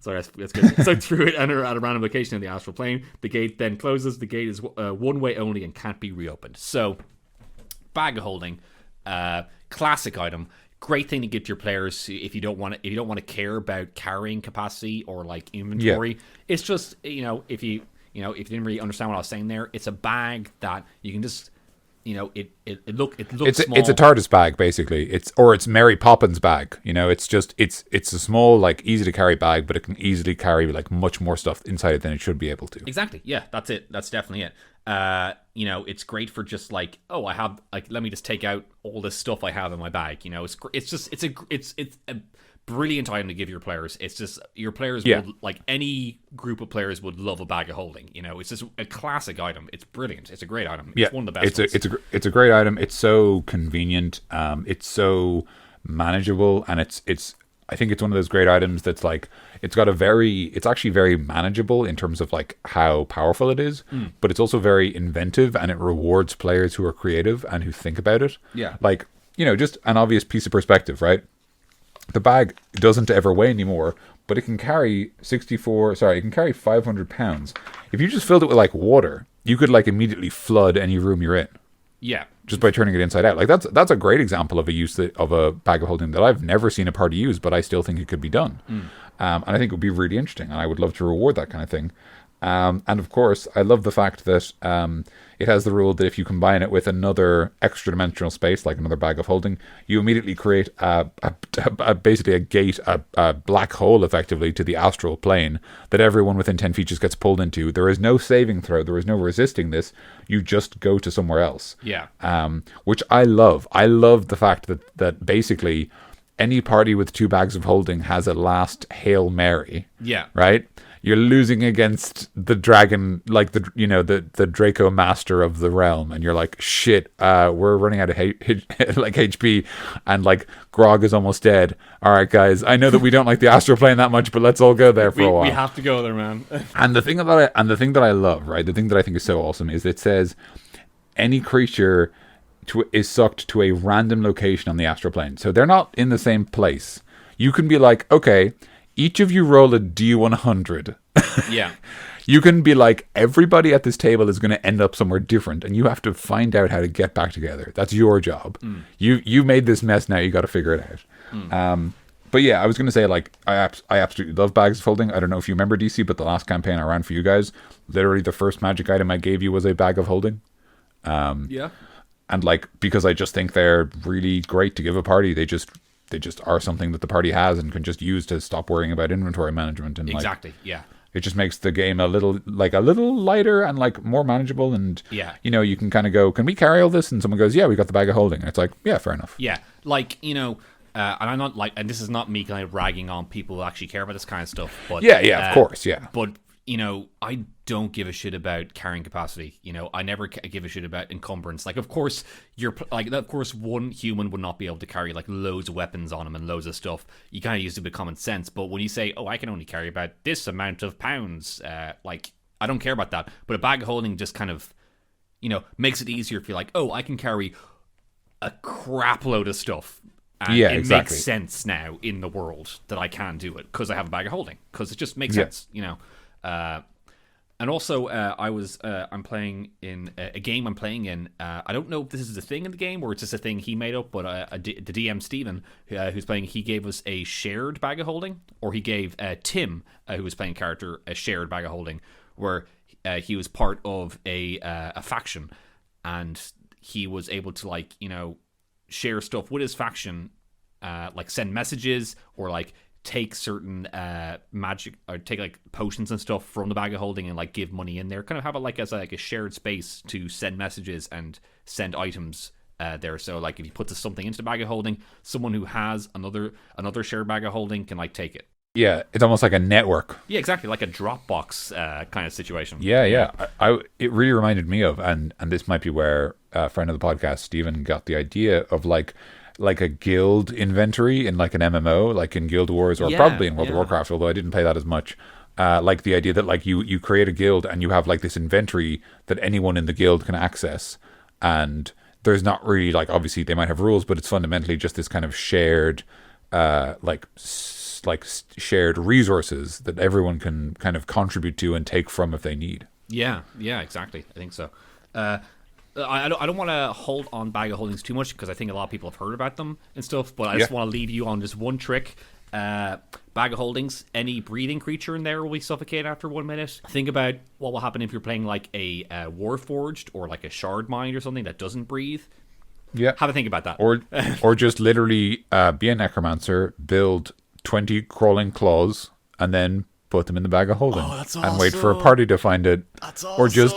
Sorry, that's good. Sucked through it and at a random location in the astral plane. The gate then closes. The gate is one way only and can't be reopened. So, bag of holding, classic item. Great thing to give to your players if you don't want to care about carrying capacity or like inventory. Yeah. It's just if you didn't really understand what I was saying there, it's a bag that you can just. It looks small. It's a TARDIS bag basically. It's Mary Poppins bag. It's a small, like, easy to carry bag, but it can easily carry like much more stuff inside it than it should be able to. Exactly. Yeah, that's it. That's definitely it. It's great for just like, oh, I have like, let me just take out all this stuff I have in my bag. It's a brilliant item to give your players. It's just your players would, like any group of players would love a bag of holding. It's just a classic item. It's brilliant. It's a great item. It's one of the best. It's a great item. It's so convenient. It's so manageable, and it's I think it's one of those great items that's like it's actually very manageable in terms of like how powerful it is, but it's also very inventive, and it rewards players who are creative and who think about it. Yeah. Like, just an obvious piece of perspective, right? The bag doesn't ever weigh anymore, but it can carry 500 pounds. If you just filled it with like water, you could like immediately flood any room you're in. Yeah. Just by turning it inside out. Like that's a great example of a use of a bag of holding that I've never seen a party use, but I still think it could be done. And I think it would be really interesting, and I would love to reward that kind of thing. And of course, I love the fact that it has the rule that if you combine it with another extra dimensional space, like another bag of holding, you immediately create basically a gate, a black hole, effectively, to the astral plane that everyone within 10 feet just gets pulled into. There is no saving throw. There is no resisting this. You just go to somewhere else. Yeah. Which I love. I love the fact that basically any party with 2 bags of holding has a last Hail Mary. Yeah. Right? You're losing against the dragon, like the Draco Master of the realm, and you're like, shit, we're running out of like HP, and like Grog is almost dead. All right, guys, I know that we don't like the astral plane that much, but let's all go there for a while. We have to go there, man. And the thing that I love, right, the thing that I think is so awesome is it says any creature is sucked to a random location on the astral plane, so they're not in the same place. You can be like, okay, each of you roll a D100. Yeah. You can be like, everybody at this table is going to end up somewhere different, and you have to find out how to get back together. That's your job. You made this mess, now you got to figure it out. But yeah, I was going to say, like, I absolutely love bags of holding. I don't know if you remember, DC, but the last campaign I ran for you guys, literally the first magic item I gave you was a bag of holding. Yeah. And like, because I just think they're really great to give a party. They just are something that the party has and can just use to stop worrying about inventory management. And exactly, yeah. It just makes the game a little lighter and like more manageable. And yeah, you can kind of go, can we carry all this? And someone goes, yeah, we got the bag of holding. And it's like, yeah, fair enough. Yeah, like, and I'm not like, and this is not me kind of ragging on people who actually care about this kind of stuff. But yeah, of course, yeah. But I don't give a shit about carrying capacity. I never give a shit about encumbrance. Like, of course, one human would not be able to carry like loads of weapons on him and loads of stuff. You kind of use a bit of common sense. But when you say, oh, I can only carry about this amount of pounds, like, I don't care about that. But a bag of holding just kind of, makes it easier if you're like, oh, I can carry a crap load of stuff. And it makes sense now in the world that I can do it because I have a bag of holding, because it just makes sense, and also I'm playing in a game I'm playing in. I don't know if this is a thing in the game or it's just a thing he made up, but the DM Steven, who's playing, he gave us a shared bag of holding, or he gave Tim, who was playing character, a shared bag of holding, where he was part of a faction, and he was able to, like, share stuff with his faction, like send messages or like take certain magic, or take like potions and stuff from the bag of holding and like give money in there, kind of have it like as like a shared space to send messages and send items there. So like if you put something into the bag of holding, someone who has another shared bag of holding can like take it. Yeah, it's almost like a network. Yeah, exactly, like a Dropbox kind of situation. Yeah. It really reminded me of, and this might be where a friend of the podcast, Stephen, got the idea of like a guild inventory in like an MMO, like in Guild Wars, or probably in World of Warcraft, although I didn't play that as much. Like the idea that like you create a guild and you have like this inventory that anyone in the guild can access, and there's not really, like, obviously they might have rules, but it's fundamentally just this kind of shared shared resources that everyone can kind of contribute to and take from if they need. Yeah, exactly. I think so. I don't want to hold on bag of holdings too much because I think a lot of people have heard about them and stuff, but I just want to leave you on just one trick. Bag of holdings, any breathing creature in there will be suffocated after 1 minute. Think about what will happen if you're playing like a Warforged or like a Shard Mind or something that doesn't breathe. Yeah. Have a think about that. Or just literally be a necromancer, build 20 crawling claws, and then put them in the bag of holding. Oh, that's awesome. And wait for a party to find it. That's awesome.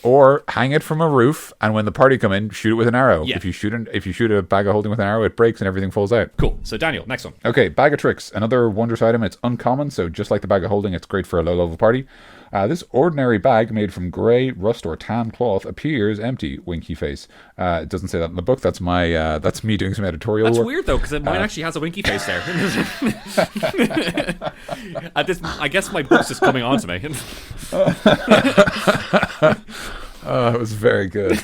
Or hang it from a roof, and when the party come in, shoot it with an arrow. Yeah. If you shoot a bag of holding with an arrow, it breaks and everything falls out. Cool. So Daniel, next one. Okay, bag of tricks. Another wondrous item. It's uncommon, so just like the bag of holding, it's great for a low-level party. This ordinary bag made from grey, rust, or tan cloth appears empty. Winky face. It doesn't say that in the book. That's that's me doing some editorial work. That's weird though, because mine actually has a winky face there. I guess my book's just coming on to me. It was very good.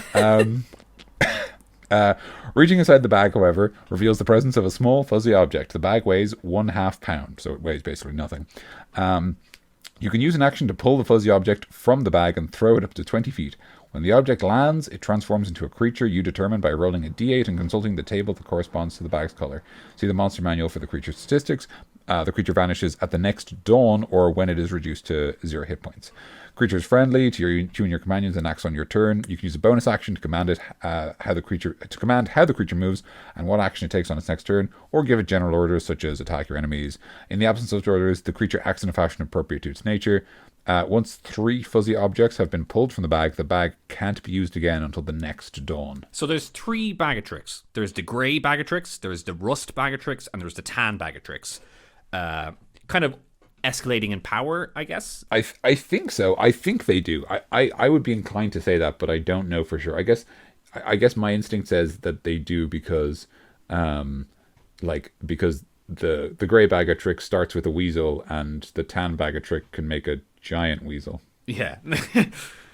Reaching inside the bag, however, reveals the presence of a small fuzzy object. The bag weighs 1/2 pound, so it weighs basically nothing. You can use an action to pull the fuzzy object from the bag and throw it up to 20 feet. When the object lands, it transforms into a creature you determine by rolling a d8 and consulting the table that corresponds to the bag's color. See the monster manual for the creature statistics. The creature vanishes at the next dawn or when it is reduced to 0 hit points. Creature is friendly to you and your companions and acts on your turn. You can use a bonus action to command it how the creature moves and what action it takes on its next turn, or give it general orders such as attack your enemies. In the absence of such orders, the creature acts in a fashion appropriate to its nature. Once 3 fuzzy objects have been pulled from the bag can't be used again until the next dawn. So there's 3 bag of tricks. There's the grey bag of tricks, there's the rust bag of tricks, and there's the tan bag of tricks. Kind of escalating in power, I guess. I think so. I think they do. I would be inclined to say that, but I don't know for sure. I guess my instinct says that they do because because the grey bag of tricks starts with a weasel and the tan bag of trick can make a giant weasel. Yeah.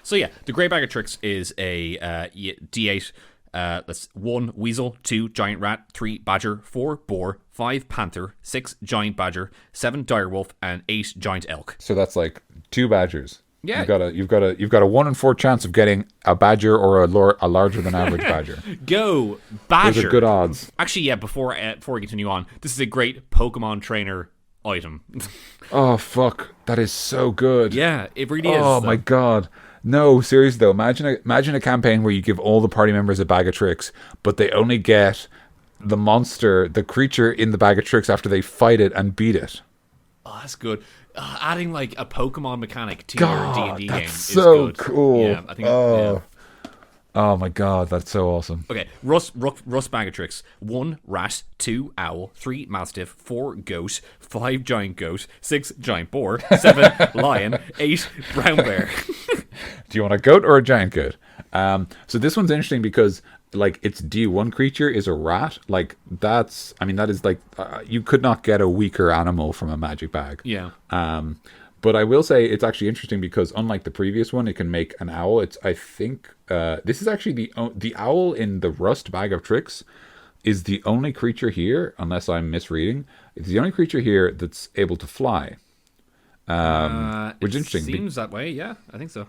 So yeah, the grey bag of tricks is a D8. That's 1 weasel, 2 giant rat, 3 badger, 4 boar, 5 panther, 6 giant badger, 7 direwolf, and 8 giant elk. So that's like 2 badgers. Yeah, you've got a 1 in 4 chance of getting a badger or a larger than average badger. Go badger! Those are good odds. Actually, yeah. Before we continue on, this is a great Pokemon trainer item. Oh fuck, that is so good. Yeah, it really is. Oh my god. No, seriously though, imagine a campaign where you give all the party members a bag of tricks, but they only get the creature in the bag of tricks after they fight it and beat it. Oh, that's good. Adding like a Pokemon mechanic to God, your D&D game that's is so good. cool. Yeah, I think. Yeah. Oh my god, that's so awesome. Okay, Rust bag of tricks. 1 rat, 2 owl, 3 mastiff, 4 goat, 5 giant goat, 6 giant boar, 7 lion, 8 brown bear. Do you want a goat or a giant goat? So this one's interesting because like its D1 creature is a rat. Like that is like you could not get a weaker animal from a magic bag. Yeah. But I will say it's actually interesting because unlike the previous one, it can make an owl. I think this is actually the owl in the Rust bag of tricks is the only creature here, unless I'm misreading. It's the only creature here that's able to fly. Which is interesting. Seems that way. Yeah, I think so.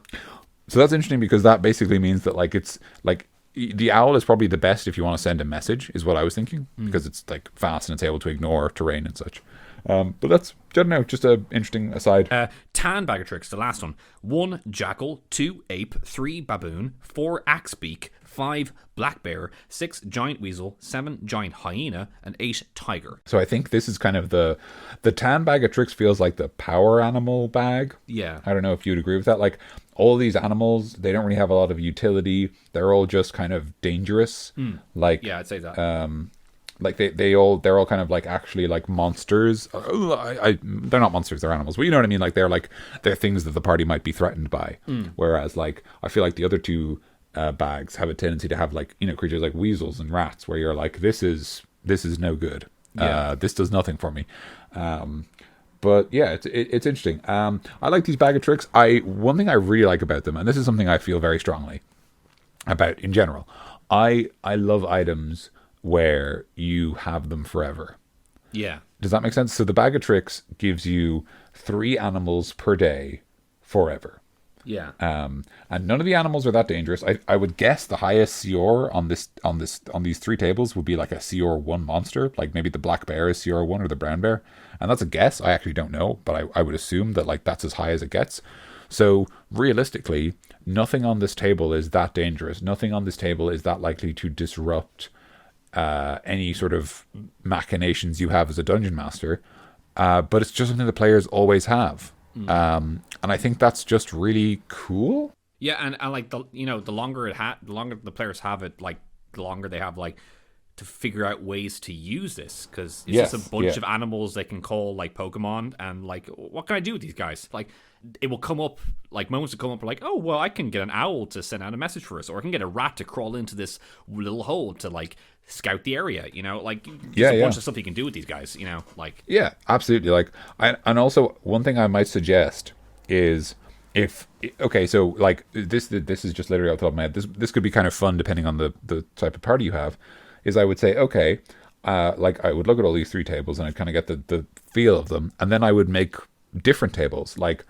So that's interesting because that basically means that like it's like the owl is probably the best if you want to send a message, is what I was thinking, because it's like fast and it's able to ignore terrain and such. But that's, I don't know, just an interesting aside. Tan bag of tricks, the last one. 1 jackal, 2 ape, 3 baboon, 4 axebeak, 5 black bear, 6 giant weasel, 7 giant hyena, and 8 tiger. So I think this is kind of the tan bag of tricks feels like the power animal bag. Yeah. I don't know if you'd agree with that. Like all these animals, they don't really have a lot of utility. They're all just kind of dangerous. Like yeah, I'd say that. Like they're all kind of like actually like monsters. They're not monsters, they're animals. But you know what I mean? Like they're things that the party might be threatened by. Whereas like I feel like the other 2 bags have a tendency to have like, you know, creatures like weasels and rats where you're like, this is no good. Yeah. This does nothing for me. But yeah, it's interesting. I like these bag of tricks. One thing I really like about them, and this is something I feel very strongly about in general, I love items where you have them forever. Yeah. Does that make sense? So the bag of tricks gives you 3 animals per day forever. Yeah. And none of the animals are that dangerous. I would guess the highest CR on these 3 tables would be like a CR1 monster, like maybe the black bear is CR1 or the brown bear. And that's a guess. I actually don't know, but I would assume that like that's as high as it gets. So realistically, nothing on this table is that dangerous. Nothing on this table is that likely to disrupt any sort of machinations you have as a dungeon master. But it's just something the players always have. And I think that's just really cool. Yeah, and like the longer the longer the players have it, like the longer they have like to figure out ways to use this, because it's just a bunch of animals they can call like Pokemon, and like what can I do with these guys? Like it will come up, like moments will come up like, oh well, I can get an owl to send out a message for us, or I can get a rat to crawl into this little hole to like scout the area, you know, like there's a bunch of stuff you can do with these guys, you know, like yeah, absolutely. Like and also one thing I might suggest is so like this is just literally off the top of my head, this could be kind of fun depending on the type of party you have, is I would say okay, like I would look at all these 3 tables and I'd kind of get the feel of them, and then I would make different tables. Like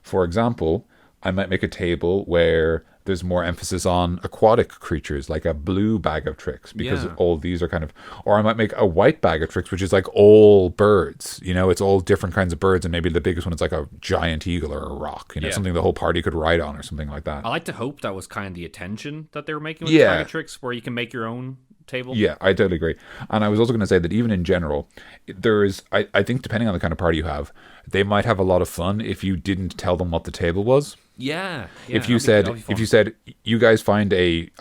for example, I might make a table where there's more emphasis on aquatic creatures, like a blue bag of tricks, because Yeah. all these are kind of, or I might make a white bag of tricks, which is like all birds, it's all different kinds of birds, and maybe the biggest one is like a giant eagle or a rock, Yeah. something the whole party could ride on or something like that. I like to hope that was kind of the attention that they were making with the bag of tricks, where you can make your own table. Yeah, I totally agree. And I was also going to say that even in general, I think depending on the kind of party you have, they might have a lot of fun if you didn't tell them what the table was. Yeah. If you said you guys find a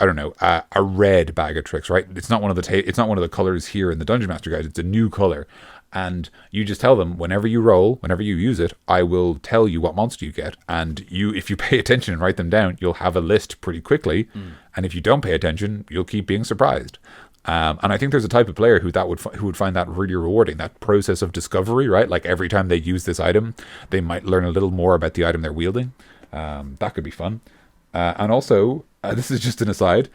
red bag of tricks, right? It's not one of the colors here in the Dungeon Master Guide. It's a new color. And you just tell them, whenever you roll, whenever you use it, I will tell you what monster you get. And if you pay attention and write them down, you'll have a list pretty quickly. And if you don't pay attention, you'll keep being surprised. And I think there's a type of player who would find that really rewarding, that process of discovery, right? Like every time they use this item, they might learn a little more about the item they're wielding. That could be fun. And also, this is just an aside,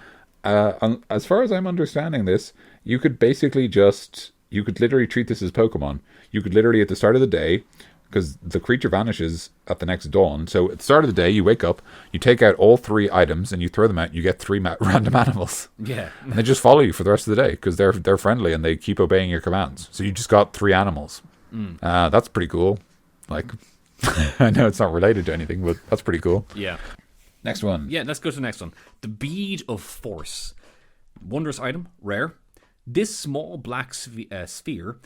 as far as I'm understanding this, you could literally treat this as Pokemon. You could literally, at the start of the day, because the creature vanishes at the next dawn. So at the start of the day, you wake up, you take out all 3 items, and you throw them out. You get 3 random animals. Yeah. And they just follow you for the rest of the day because they're friendly and they keep obeying your commands. So you just got 3 animals. That's pretty cool. Like, I know it's not related to anything, but that's pretty cool. Yeah. Next one. Yeah, let's go to the next one. The Bead of Force. Wondrous item, rare. This small black sphere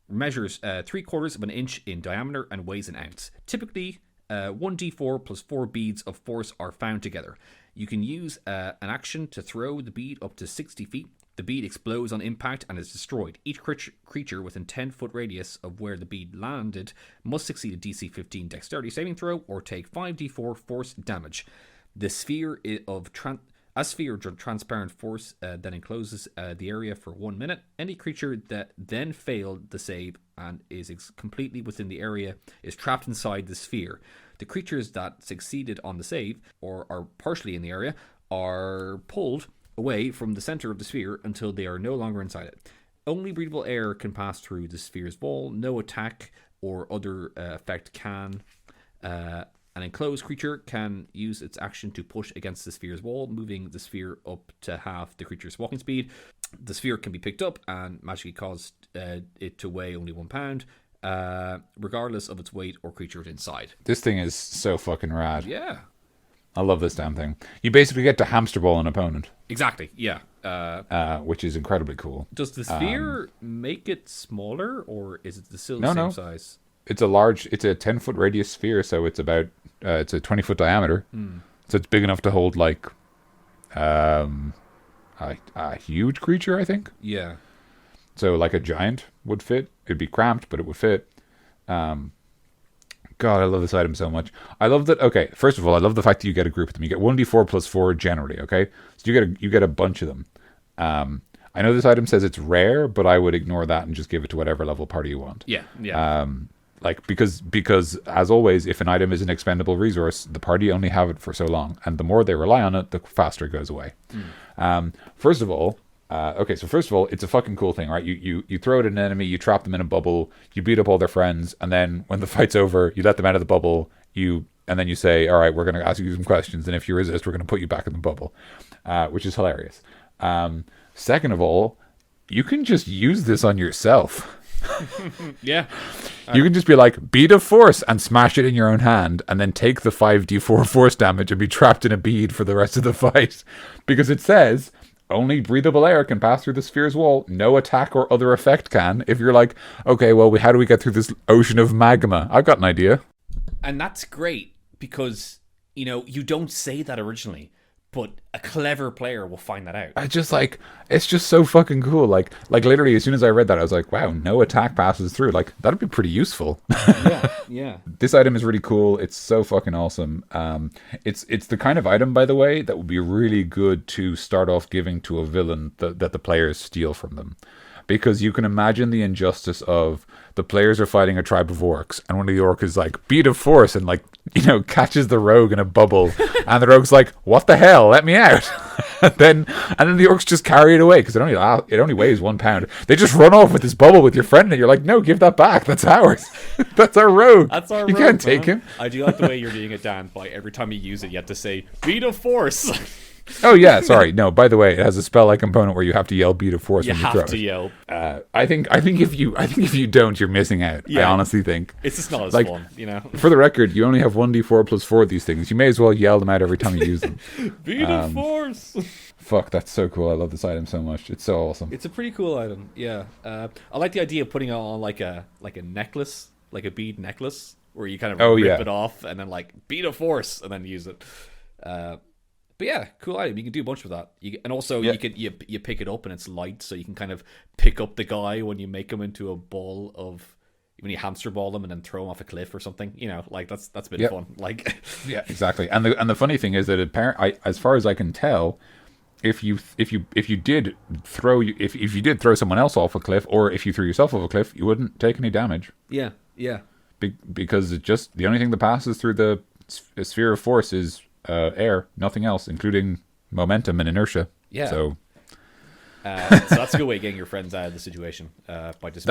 measures 3/4 of an inch in diameter and weighs an ounce. Typically, 1d4 plus 4 beads of force are found together. You can use an action to throw the bead up to 60 feet. The bead explodes on impact and is destroyed. Each creature within 10-foot radius of where the bead landed must succeed a DC 15 dexterity saving throw or take 5d4 force damage. The sphere of transparent force then encloses the area for 1 minute. Any creature that then failed the save and is completely within the area is trapped inside the sphere. The creatures that succeeded on the save or are partially in the area are pulled away from the center of the sphere until they are no longer inside it. Only breathable air can pass through the sphere's wall. No attack or other effect can. An enclosed creature can use its action to push against the sphere's wall, moving the sphere up to half the creature's walking speed. The sphere can be picked up and magically cause it to weigh only 1 pound, regardless of its weight or creature inside. This thing is so fucking rad. Yeah. I love this damn thing. You basically get to hamster ball an opponent. Exactly, yeah. Which is incredibly cool. Does the sphere make it smaller, or is it still the same size? It's a 10-foot radius sphere, so it's about it's a 20-foot diameter. So it's big enough to hold like a huge creature, I think. Yeah. So like a giant would fit. It'd be cramped, but it would fit. God, I love this item so much. I love that. Okay, first of all, I love the fact that you get a group of them. You get 1d4 plus 4 generally. Okay, so you get a bunch of them. I know this item says it's rare, but I would ignore that and just give it to whatever level party you want. Yeah. Like because as always, if an item is an expendable resource, the party only have it for so long, and the more they rely on it, the faster it goes away. First of all, it's a fucking cool thing, right? You throw it at an enemy, you trap them in a bubble, you beat up all their friends, and then when the fight's over, you let them out of the bubble, and then you say, all right, we're going to ask you some questions, and if you resist, we're going to put you back in the bubble, which is hilarious. Second of all, you can just use this on yourself. Yeah. You can just be like, bead of force, and smash it in your own hand, and then take the 5d4 force damage and be trapped in a bead for the rest of the fight. Because it says, only breathable air can pass through the sphere's wall. No attack or other effect can. If you're like, okay, well, how do we get through this ocean of magma? I've got an idea. And that's great because, you don't say that originally, but a clever player will find that out. It's just so fucking cool. Like literally, as soon as I read that, I was like, wow, no attack passes through. Like, that'd be pretty useful. Yeah. This item is really cool. It's so fucking awesome. It's the kind of item, by the way, that would be really good to start off giving to a villain that the players steal from them. Because you can imagine the injustice of the players are fighting a tribe of orcs, and one of the orcs is like, bead of force, and like catches the rogue in a bubble, and the rogue's like, "What the hell? Let me out!" and then the orcs just carry it away because it only weighs 1 pound. They just run off with this bubble with your friend, and you're like, "No, give that back. That's ours. That's our rogue. That's our You rogue, can't take man. him." I do like the way you're doing it, Dan. By every time you use it, you have to say "beat of force." Oh yeah, sorry. No, by the way, it has a spell-like component where you have to yell "beat of force" You when you throw have to it. yell. I think if you don't, you're missing out. I Yeah. honestly think. It's just not as Like, fun, For the record, you only have 1d4 plus 4 of these things. You may as well yell them out every time you use them. Beat of force. Fuck, that's so cool. I love this item so much. It's so awesome. It's a pretty cool item. Yeah, I like the idea of putting it on like a necklace, like a bead necklace, where you kind of rip it off and then like beat of force and then use it. But yeah, cool item. You can do a bunch with that. And also you pick it up and it's light, so you can kind of pick up the guy when you make him into a ball of, when you hamster ball him and then throw him off a cliff or something. Like that's a bit of fun. Like yeah, exactly. And the funny thing is that as far as I can tell, if you did throw someone else off a cliff, or if you threw yourself off a cliff, you wouldn't take any damage. Yeah. Because the only thing that passes through the sphere of force is air, nothing else, including momentum and inertia. Yeah. So that's a good way of getting your friends out of the situation, by just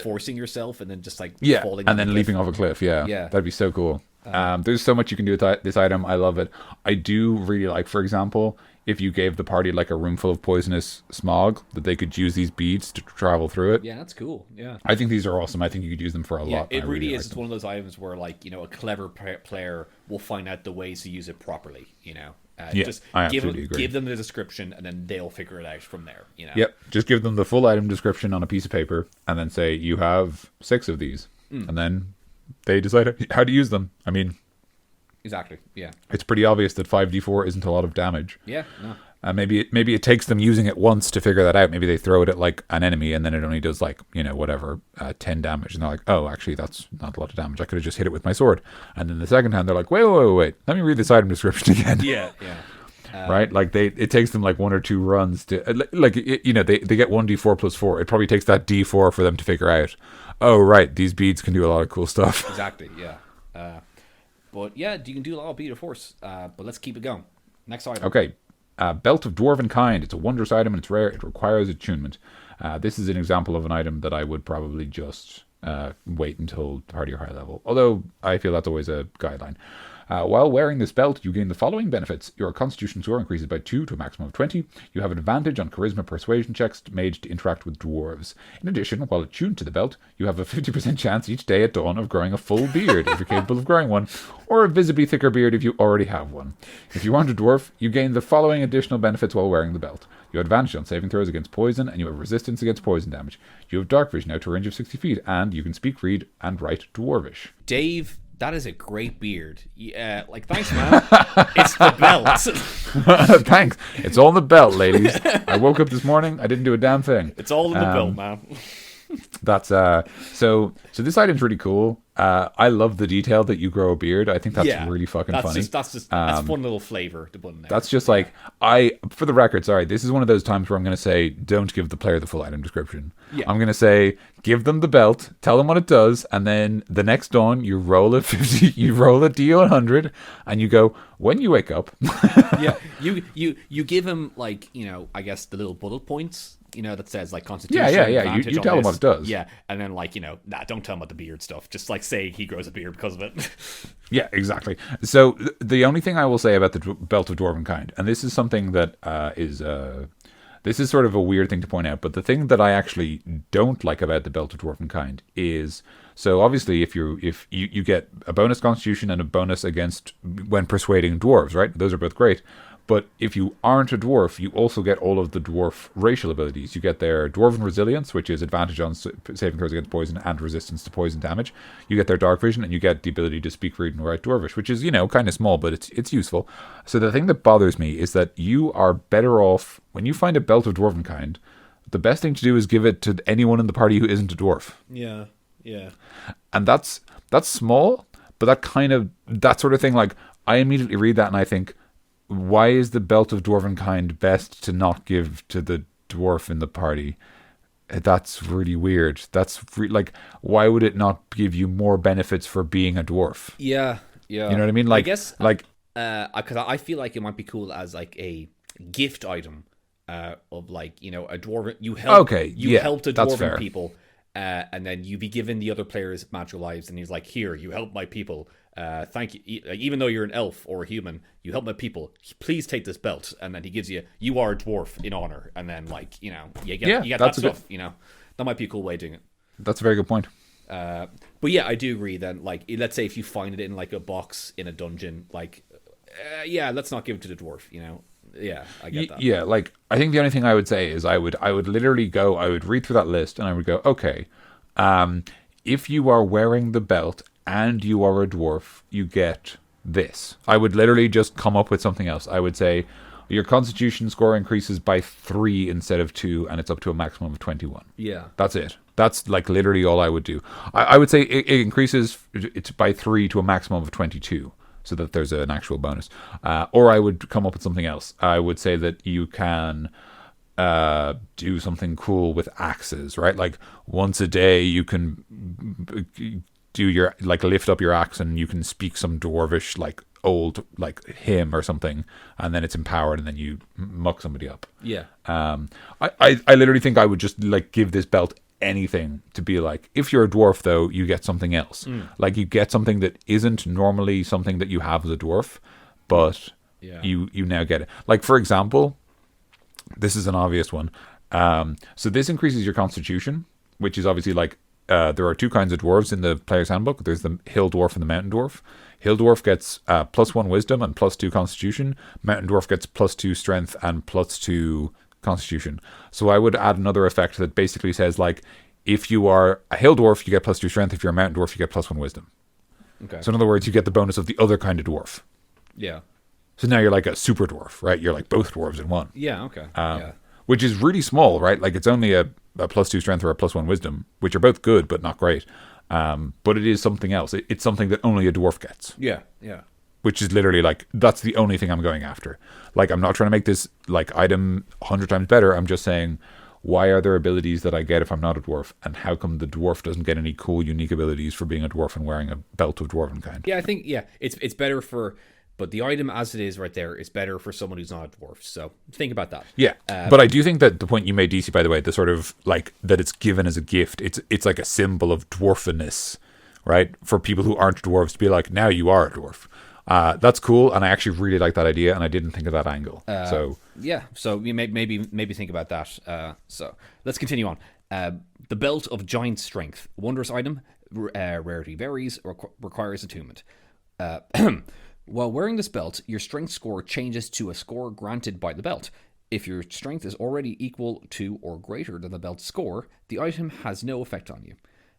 forcing yourself and then just like falling and then leaping off a cliff. Yeah, that'd be so cool. There's so much you can do with this item. I love it. I do really like, for example, if you gave the party like a room full of poisonous smog, that they could use these beads to travel through it. Yeah, that's cool. Yeah, I think these are awesome. I think you could use them for a lot. It really is. It's one of those items where like a clever player will find out the ways to use it properly. Just give them the description and then they'll figure it out from there. Yep. Just give them the full item description on a piece of paper and then say you have 6 of these, and then they decide how to use them. I mean, exactly. Yeah. It's pretty obvious that 5d4 isn't a lot of damage. Yeah. No. Maybe it takes them using it once to figure that out. Maybe they throw it at like an enemy and then it only does like 10 damage, and they're like, oh, actually that's not a lot of damage. I could have just hit it with my sword. And then the second time they're like, wait, let me read this item description again. Yeah. Right, like it takes them like 1 or 2 runs to they get 1d4 plus 4. It probably takes that d4 for them to figure out, oh right, these beads can do a lot of cool stuff. Exactly. Yeah. But yeah, you can do a lot of beat of force. But let's keep it going. Next item. Okay. Belt of Dwarven Kind. It's a wondrous item and it's rare. It requires attunement. This is an example of an item that I would probably just wait until party or high level. Although I feel that's always a guideline. While wearing this belt, you gain the following benefits. Your constitution score increases by 2 to a maximum of 20. You have an advantage on charisma persuasion checks made to interact with dwarves. In addition, while attuned to the belt, you have a 50% chance each day at dawn of growing a full beard if you're capable of growing one, or a visibly thicker beard if you already have one. If you aren't a dwarf, you gain the following additional benefits while wearing the belt. You have advantage on saving throws against poison, and you have resistance against poison damage. You have dark vision out to a range of 60 feet, and you can speak, read, and write dwarvish. Dave, that is a great beard. Yeah, thanks, man. It's the belt. Thanks. It's all in the belt, ladies. I woke up this morning. I didn't do a damn thing. It's all in the belt, man. That's so this item's really cool. I love the detail that you grow a beard. I think that's really fucking funny. That's fun little flavor to put in there. That's just like, for the record, sorry, this is one of those times where I'm going to say, don't give the player the full item description. Yeah. I'm going to say, give them the belt, tell them what it does, and then the next dawn you roll a 50, you roll a d100, and you go, when you wake up. Yeah, you give him I guess the little bullet points. That says constitution. Yeah. You tell them what it does. Yeah, and then don't tell him about the beard stuff. Just say he grows a beard because of it. Yeah, exactly. So the only thing I will say about the Belt of Dwarven Kind, and this is something that this is sort of a weird thing to point out, but the thing that I actually don't like about the Belt of Dwarven Kind is, so obviously if you get a bonus Constitution and a bonus against when persuading dwarves, right? Those are both great. But if you aren't a dwarf, you also get all of the dwarf racial abilities. You get their Dwarven Resilience, which is advantage on saving throws against poison and resistance to poison damage. You get their Dark Vision, and you get the ability to speak, read, and write Dwarvish, which is, kind of small, but it's useful. So the thing that bothers me is that you are better off, when you find a Belt of Dwarven Kind, the best thing to do is give it to anyone in the party who isn't a dwarf. Yeah. And that's small, but that sort of thing, I immediately read that and I think, why is the Belt of Dwarven Kind best to not give to the dwarf in the party? That's really weird. Why would it not give you more benefits for being a dwarf? Yeah. Yeah. You know what I mean? I Like, guess like because I feel like it might be cool as like a gift item of like a dwarven okay, you yeah, helped a that's dwarven fair. people and then you be given the other players magical lives and he's like, here, you helped my people, thank you, like, even though you're an elf or a human, you helped my people, please take this belt, and then he gives you are a dwarf in honor, and then like you Yeah, get that that's stuff. That might be a cool way of doing it. That's a very good point. But yeah, I do agree then, like, let's say if you find it in like a box in a dungeon, like yeah, let's not give it to the dwarf, yeah, I get that. Yeah, like I think the only thing I would say is I would literally go, I would read through that list and I would go, okay, if you are wearing the belt and you are a dwarf, you get this. I would literally just come up with something else. I would say your constitution score increases by 3 instead of 2, and it's up to a maximum of 21. Yeah. That's it. That's like literally all I would do. I would say it increases it's by 3 to a maximum of 22. So that there's an actual bonus. Or I would come up with something else. I would say that you can do something cool with axes, right? Like once a day you can do your, like lift up your axe and you can speak some dwarvish, like old, like hymn or something, and then it's empowered and then you muck somebody up. Yeah. I literally think I would just like give this belt anything to be like, if you're a dwarf though, you get something else. Like you get something that isn't normally something that you have as a dwarf, but you now get it. Like for example, this is an obvious one. So this increases your constitution, which is obviously like there are 2 kinds of dwarves in the player's handbook. There's the hill dwarf and the mountain dwarf. Hill dwarf gets +1 wisdom and +2 constitution. Mountain dwarf gets +2 strength and +2 constitution. So I would add another effect that basically says like, if you are a hill dwarf, you get +2 strength. If you're a mountain dwarf, you get +1 wisdom. Okay. So in other words, you get the bonus of the other kind of dwarf. Yeah. So now you're like a super dwarf, right? You're like both dwarves in one. Yeah. Okay. Yeah. Which is really small, right? Like it's only a +2 strength or a +1 wisdom, which are both good but not great. But it is something else. It's something that only a dwarf gets. Yeah. Yeah. Which is literally like, that's the only thing I'm going after. Like, I'm not trying to make this like item 100 times better. I'm just saying, why are there abilities that I get if I'm not a dwarf? And how come the dwarf doesn't get any cool, unique abilities for being a dwarf and wearing a belt of dwarven kind? Yeah, I think, it's better for, but the item as it is right there is better for someone who's not a dwarf. So think about that. Yeah. But I do think that the point you made, DC, by the way, the sort of like that it's given as a gift, it's like a symbol of dwarfenness, right? For people who aren't dwarves to be like, now you are a dwarf. That's cool, and I actually really like that idea, and I didn't think of that angle. So you maybe think about that. So let's continue on. The belt of giant strength, wondrous item, rarity varies, requires attunement. While wearing this belt, your strength score changes to a score granted by the belt. If your strength is already equal to or greater than the belt's score, the item has no effect on you.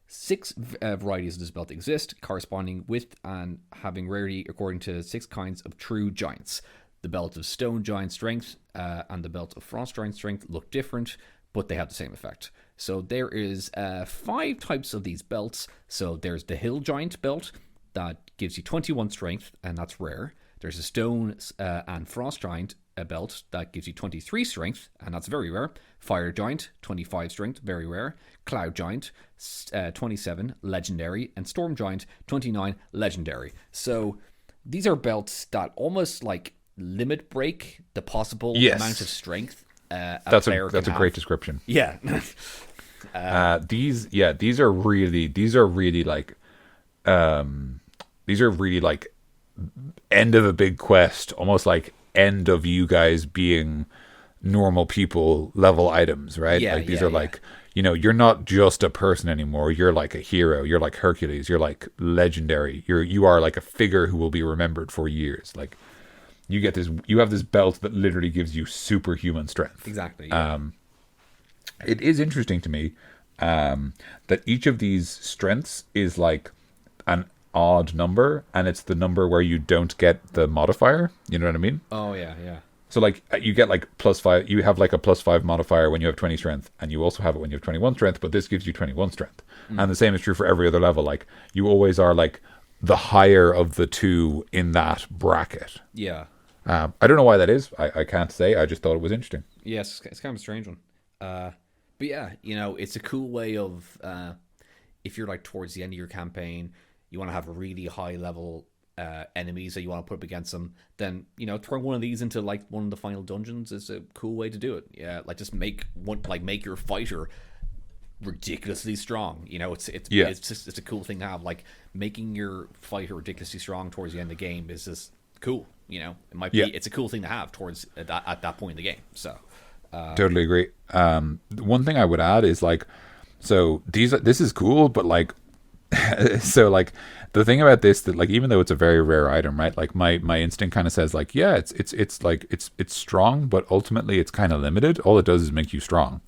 6 varieties of this belt exist, corresponding with and having rarity according to 6 kinds of true giants. The belt of stone giant strength and the belt of frost giant strength look different, but they have the same effect. So there is 5 types of these belts. So there's the hill giant belt that gives you 21 strength, and that's rare. There's a stone and frost giant belt that gives you 23 strength, and that's very rare. Fire giant, 25 strength, very rare. Cloud giant, 27, legendary. And storm giant, 29, legendary. So these are belts that almost like limit break the possible amount of strength that's a great description. Yeah. These are really like end of a big quest, almost like end of you guys being normal people level items, right? Like these are like, you're not just a person anymore. You're like a hero. You're like Hercules. You're like legendary. You are like a figure who will be remembered for years. Like you have this belt that literally gives you superhuman strength. Exactly. Yeah. It is interesting to me that each of these strengths is like an odd number, and it's the number where you don't get the modifier. You know what I mean? Oh yeah, yeah. So like you get like +5. You have like a +5 modifier when you have 20 strength, and you also have it when you have 21 strength. But this gives you 21 strength, and the same is true for every other level. Like you always are like the higher of the two in that bracket. Yeah. I don't know why that is. I can't say. I just thought it was interesting. Yes, it's kind of a strange one. But yeah, it's a cool way of if you're like towards the end of your campaign, you want to have a really high level enemies that you want to put up against them, then throw one of these into like one of the final dungeons is a cool way to do it. Yeah, like just make your fighter ridiculously strong. It's a cool thing to have. Like making your fighter ridiculously strong towards the end of the game is just cool. It might be it's a cool thing to have towards at that point in the game. So totally agree. One thing I would add is like, so this is cool, but like, so like the thing about this, that like even though it's a very rare item, right? Like my instinct kind of says like, yeah, it's like it's strong, but ultimately it's kind of limited. All it does is make you strong.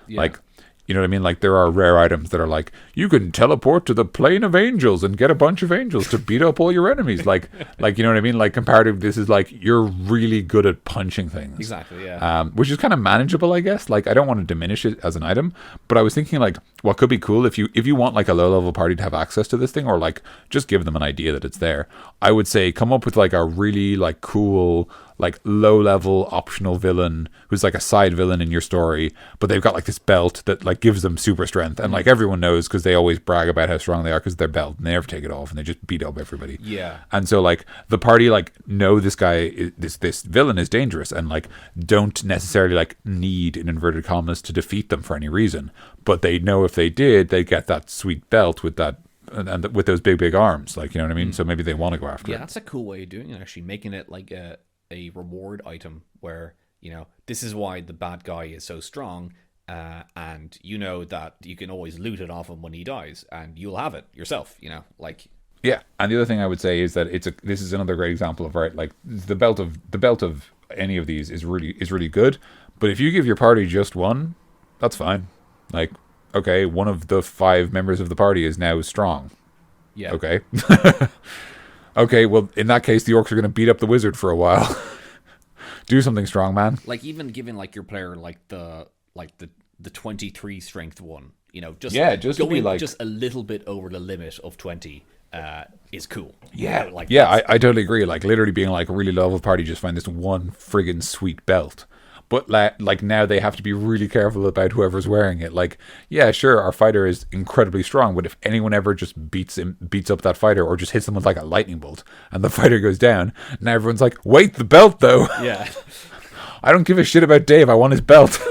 Yeah. Like, you know what I mean? Like there are rare items that are like, you can teleport to the plane of angels and get a bunch of angels to beat up all your enemies. Like you know what I mean? Like comparative, this is like you're really good at punching things. Exactly. Yeah. Which is kind of manageable, I guess. Like I don't want to diminish it as an item, but I was thinking like, what could be cool if you want like a low level party to have access to this thing, or like just give them an idea that it's there. I would say come up with like a really like cool, like low level optional villain who's like a side villain in your story, but they've got like this belt that like gives them super strength, and like everyone knows because they always brag about how strong they are because of their belt, and they never take it off and they just beat up everybody. Yeah. And so like the party like know this guy, this villain is dangerous, and like don't necessarily like need, in inverted commas, to defeat them for any reason, but they know if they did, they get that sweet belt with that and with those big arms, like, you know what I mean? So maybe they want to go after it. Yeah, that's a cool way of doing it, actually, making it like a reward item where this is why the bad guy is so strong, and that you can always loot it off him when he dies, and you'll have it yourself. Like. Yeah, and the other thing I would say is that this is another great example of, right, like the belt of any of these is really good, but if you give your party just one, that's fine. Like, okay, one of the 5 members of the party is now strong. Yeah. Okay. Okay, well, in that case, the orcs are going to beat up the wizard for a while. Do something strong, man. Like even giving like your player like the 23 strength one, just to be like just a little bit over the limit of 20 is cool. Yeah, I totally agree. Like literally being like a really low level party, just find this one friggin' sweet belt. But like now they have to be really careful about whoever's wearing it. Like, yeah, sure, our fighter is incredibly strong, but if anyone ever just beats up that fighter or just hits them with like a lightning bolt and the fighter goes down, now everyone's like, wait, the belt though. Yeah. I don't give a shit about Dave. I want his belt.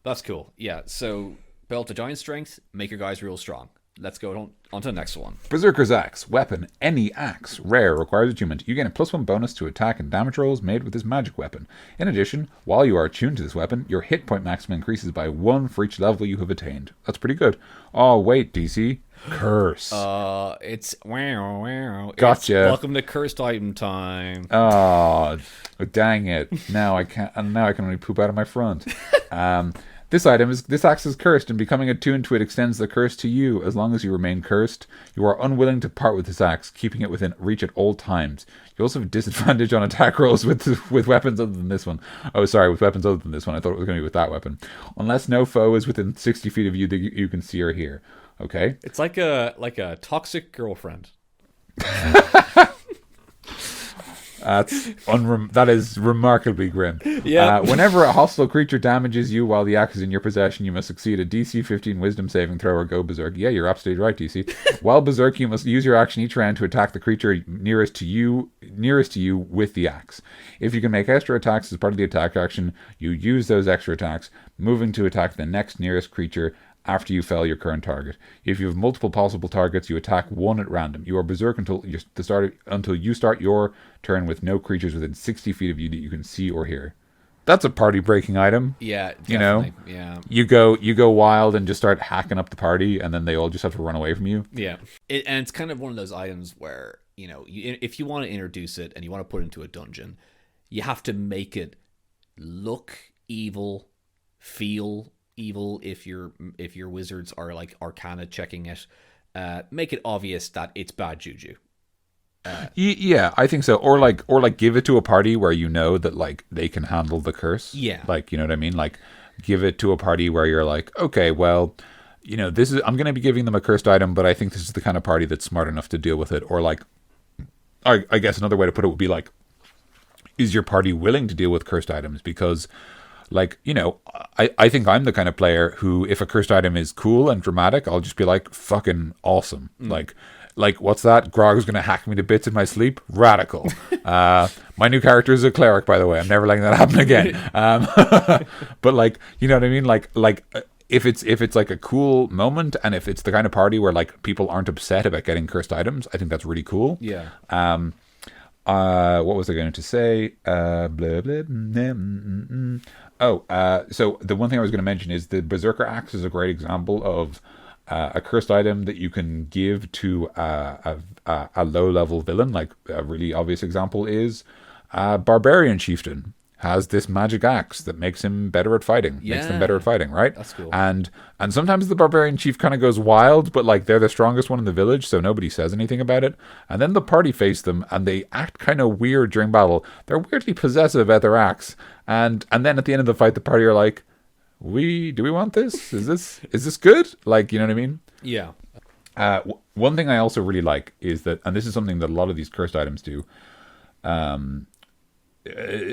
That's cool. Yeah. So belt of giant strength, make your guys real strong. Let's go on to the next one. Berserker's Axe. Weapon. Any axe. Rare. Requires attunement. You gain a +1 bonus to attack and damage rolls made with this magic weapon. In addition, while you are attuned to this weapon, your hit point maximum increases by 1 for each level you have attained. That's pretty good. Oh, wait, DC. Curse. It's wow. Gotcha. It's welcome to cursed item time. Oh, dang it. Now I can only poop out of my front. This axe is cursed, and becoming attuned to it extends the curse to you. As long as you remain cursed, you are unwilling to part with this axe, keeping it within reach at all times. You also have disadvantage on attack rolls with weapons other than this one. Oh, sorry, with weapons other than this one. I thought it was going to be with that weapon. Unless no foe is within 60 feet of you that you can see or hear. Okay? It's like a toxic girlfriend. That is remarkably grim. Yeah. Whenever a hostile creature damages you while the axe is in your possession, you must succeed a DC 15 Wisdom saving throw or go berserk. Yeah, you're absolutely right, DC. While berserk, you must use your action each round to attack the creature nearest to you with the axe. If you can make extra attacks as part of the attack action, you use those extra attacks, moving to attack the next nearest creature after you fell your current target. If you have multiple possible targets, you attack one at random. You are berserk until you start your turn with no creatures within 60 feet of you that you can see or hear. That's a party breaking item. Yeah, definitely. Yeah. You go wild and just start hacking up the party, and then they all just have to run away from you. Yeah, and it's kind of one of those items where if you want to introduce it and you want to put it into a dungeon, you have to make it look evil, feel evil. If your wizards are like arcana checking it, make it obvious that it's bad juju. Yeah, I think so. Or like give it to a party where you know that like they can handle the curse. Yeah, like, you know what I mean. Like give it to a party where you're like, okay, well, I'm going to be giving them a cursed item, but I think this is the kind of party that's smart enough to deal with it. Or like, I guess another way to put it would be like, is your party willing to deal with cursed items? Because like, I think I'm the kind of player who, if a cursed item is cool and dramatic, I'll just be like, fucking awesome. Like, like, what's that? Grog's gonna hack me to bits in my sleep. Radical. My new character is a cleric, by the way. I'm never letting that happen again. But like, you know what I mean? If it's like a cool moment, and if it's the kind of party where like people aren't upset about getting cursed items, I think that's really cool. Yeah. What was I going to say? Blah, blah, so the one thing I was going to mention is the Berserker Axe is a great example of a cursed item that you can give to a low level villain. Like a really obvious example is Barbarian Chieftain has this magic axe that makes him better at fighting. Makes them better at fighting, right? That's cool. And sometimes the barbarian chief kind of goes wild, but like they're the strongest one in the village, so nobody says anything about it. And then the party face them, and they act kind of weird during battle. They're weirdly possessive about their axe, and then at the end of the fight, the party are like, do we want this? Is this good? Like, you know what I mean? Yeah. One thing I also really like is that, and this is something that a lot of these cursed items do.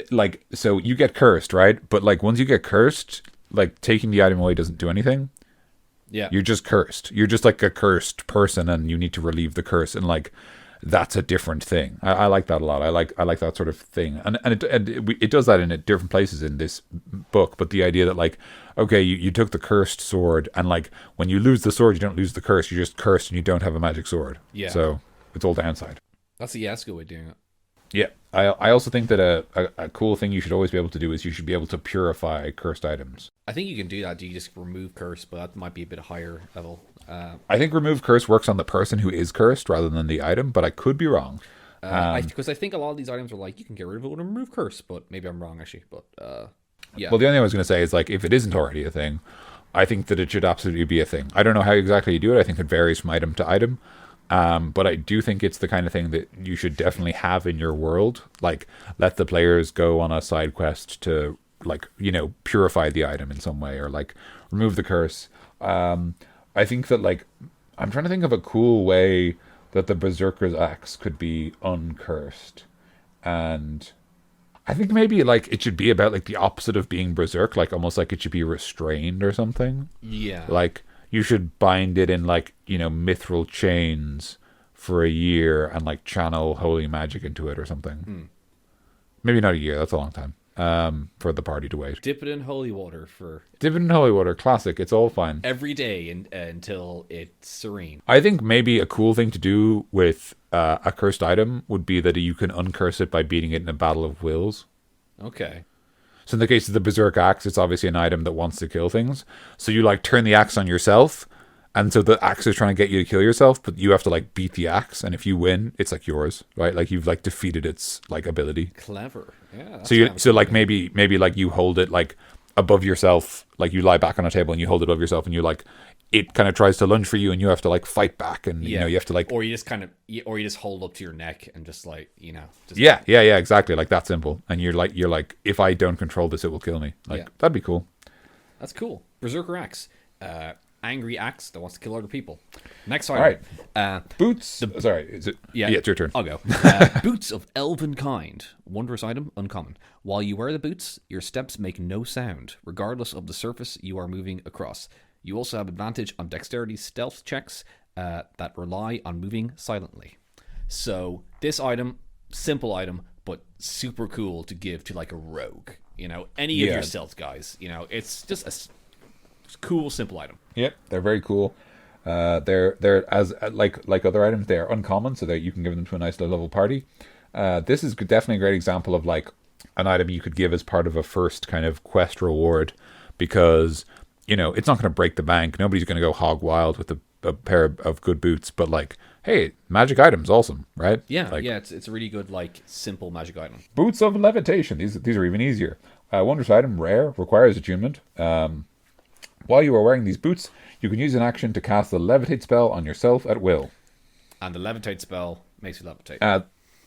Like, so you get cursed, right? But like once you get cursed, like taking the item away doesn't do anything. Yeah. You're just cursed. You're just like a cursed person, and you need to relieve the curse, and like that's a different thing. I like that a lot. I like that sort of thing, and it does that in different places in this book. But the idea that like, okay, you took the cursed sword, and like when you lose the sword, you don't lose the curse. You're just cursed, and you don't have a magic sword. Yeah. So it's all downside. That's a good way of doing it. Yeah, I also think that a cool thing you should always be able to do is you should be able to purify cursed items. I think you can do that. You just remove curse, but that might be a bit higher level. I think remove curse works on the person who is cursed rather than the item, but I could be wrong. Because I think a lot of these items are like, you can get rid of it and remove curse, but maybe I'm wrong actually. But yeah. Well, the only thing I was going to say is like, if it isn't already a thing, I think that it should absolutely be a thing. I don't know how exactly you do it. I think it varies from item to item. But I do think it's the kind of thing that you should definitely have in your world. Like, let the players go on a side quest to, like, you know, purify the item in some way, or like remove the curse. I think that, like, I'm trying to think of a cool way that the Berserker's axe could be uncursed. And I think maybe like it should be about like the opposite of being berserk, like almost like it should be restrained or something. Yeah. Like, you should bind it in, like, you know, mithril chains for a year and, like, channel holy magic into it or something. Maybe not a year. That's a long time for the party to wait. Dip it in holy water Dip it in holy water. Classic. It's all fine. every day until it's serene. I think maybe a cool thing to do with a cursed item would be that you can uncurse it by beating it in a battle of wills. Okay. So in the case of the Berserk Axe, it's obviously an item that wants to kill things. So you like turn the axe on yourself, and so the axe is trying to get you to kill yourself, but you have to like beat the axe, and if you win, it's like yours, right? Like you've like defeated its like ability. Clever. Yeah. So like maybe like you hold it like above yourself, like you lie back on a table and you hold it above yourself, and you like, it kind of tries to lunge for you, and you have to like fight back, and you know you have to like, or you just hold up to your neck and just like, you know, just yeah, exactly, like that simple, and you're like if I don't control this, it will kill me. Like that'd be cool. That's cool. Berserker axe, angry axe that wants to kill other people. Next All item. right, boots. Sorry, is it? Yeah, it's your turn. I'll go. Boots of elven kind. Wondrous item, uncommon. While you wear the boots, your steps make no sound, regardless of the surface you are moving across. You also have advantage on dexterity stealth checks that rely on moving silently. So this item, simple item, but super cool to give to like a rogue. You know, any of your stealth guys. You know, it's just a cool, simple item. Yep, they're very cool. They're as like other items, they are uncommon, so that you can give them to a nice low level party. This is definitely a great example of like an item you could give as part of a first kind of quest reward, because, you know, it's not going to break the bank. Nobody's going to go hog wild with a pair of good boots, but like, hey, magic item's awesome, right? Yeah, like, it's a really good, like, simple magic item. Boots of levitation. These are even easier. Wondrous item, rare, requires attunement. While you are wearing these boots, you can use an action to cast the levitate spell on yourself at will. And the levitate spell makes you levitate.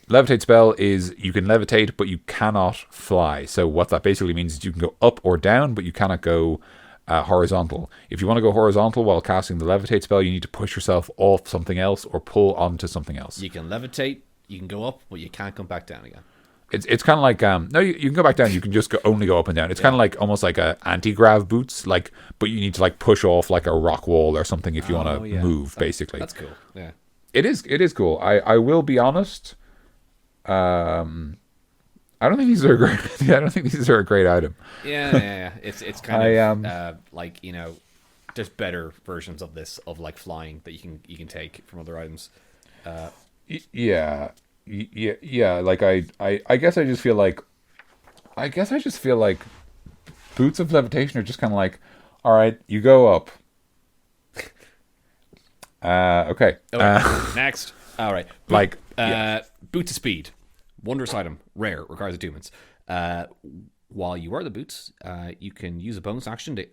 Levitate spell is you can levitate, but you cannot fly. So what that basically means is you can go up or down, but you cannot go horizontal. If you want to go horizontal while casting the levitate spell, you need to push yourself off something else or pull onto something else. You can levitate, you can go up, but you can't come back down again. It's kind of like no, you can go back down. You can just only go up and down. It's kind of like almost like a anti-grav boots, like, but you need to like push off like a rock wall or something if you want to move. Basically, that's cool. Yeah. It is cool. I will be honest. I don't think these are great. I don't think these are a great item. Yeah. It's kind of like, there's better versions of this, of like flying, that you can take from other items. Yeah. Like I guess I just feel like boots of levitation are just kind of like, all right, you go up. Okay. Next. All right. Boots of speed. Wondrous item. Rare. Requires attunements. While you wear the boots, you can use a bonus action to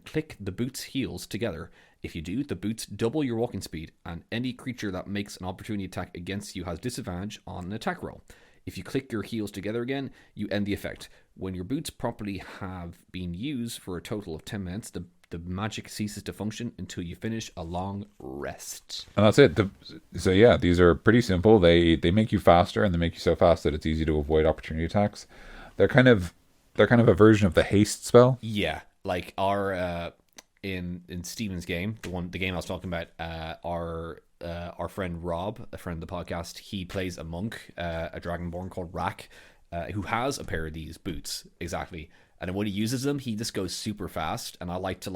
click the boots' heels together. If you do, the boots double your walking speed, and any creature that makes an opportunity attack against you has disadvantage on an attack roll. If you click your heels together again, you end the effect. When your boots properly have been used for a total of 10 minutes, the magic ceases to function until you finish a long rest. And that's it. So yeah, these are pretty simple. They make you faster, and they make you so fast that it's easy to avoid opportunity attacks. They're kind of a version of the haste spell. Yeah, like our in Steven's game, the game I was talking about, our friend Rob, a friend of the podcast, he plays a monk, a dragonborn called Rack, who has a pair of these boots exactly. And when he uses them, he just goes super fast. And I like to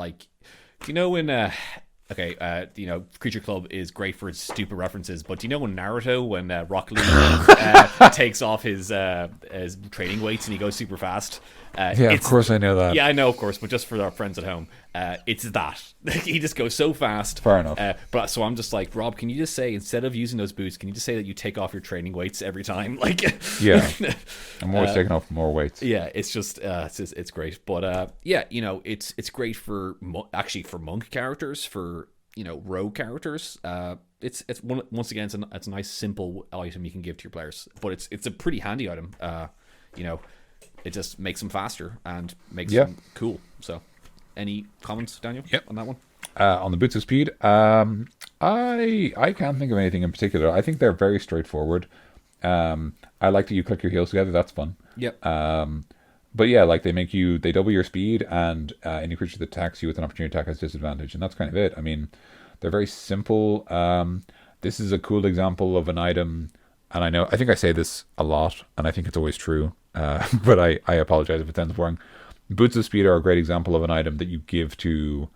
when Creature Club is great for its stupid references, but do you know in Naruto when Rock Lee takes off his training weights and he goes super fast? Of course I know that. Yeah, I know, of course, but just for our friends at home, it's that. He just goes so fast. Fair enough. But so I'm just like, Rob, can you just say, instead of using those boots, can you just say that you take off your training weights every time? Like, yeah, I'm always taking off more weights. Yeah, it's just it's great. But it's great for for monk characters, for rogue characters. Once again, it's a nice simple item you can give to your players, but it's a pretty handy item. It just makes them faster and makes them cool. So, any comments, Daniel? On that one? On the boots of speed, I can't think of anything in particular. I think they're very straightforward. I like that you click your heels together. That's fun. Yep. But yeah, like they double your speed, and any creature that attacks you with an opportunity attack has disadvantage, and that's kind of it. I mean, they're very simple. This is a cool example of an item, and I think I say this a lot, and I think it's always true. But I apologize if it sounds boring. Boots of speed are a great example of an item that you give to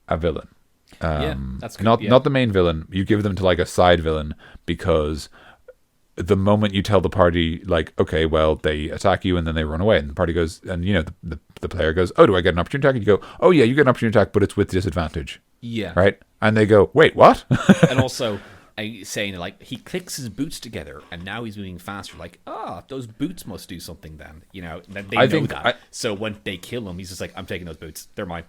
a villain. That's good. Not the main villain. You give them to like a side villain, because the moment you tell the party, like, okay, well, they attack you and then they run away, and the party goes, and the player goes, oh, do I get an opportunity attack? And you go, oh yeah, you get an opportunity attack, but it's with disadvantage. Yeah. Right? And they go, wait, what? And also, saying like, he clicks his boots together and now he's moving faster. Like, those boots must do something then. They know that. So when they kill him, he's just like, I'm taking those boots. They're mine.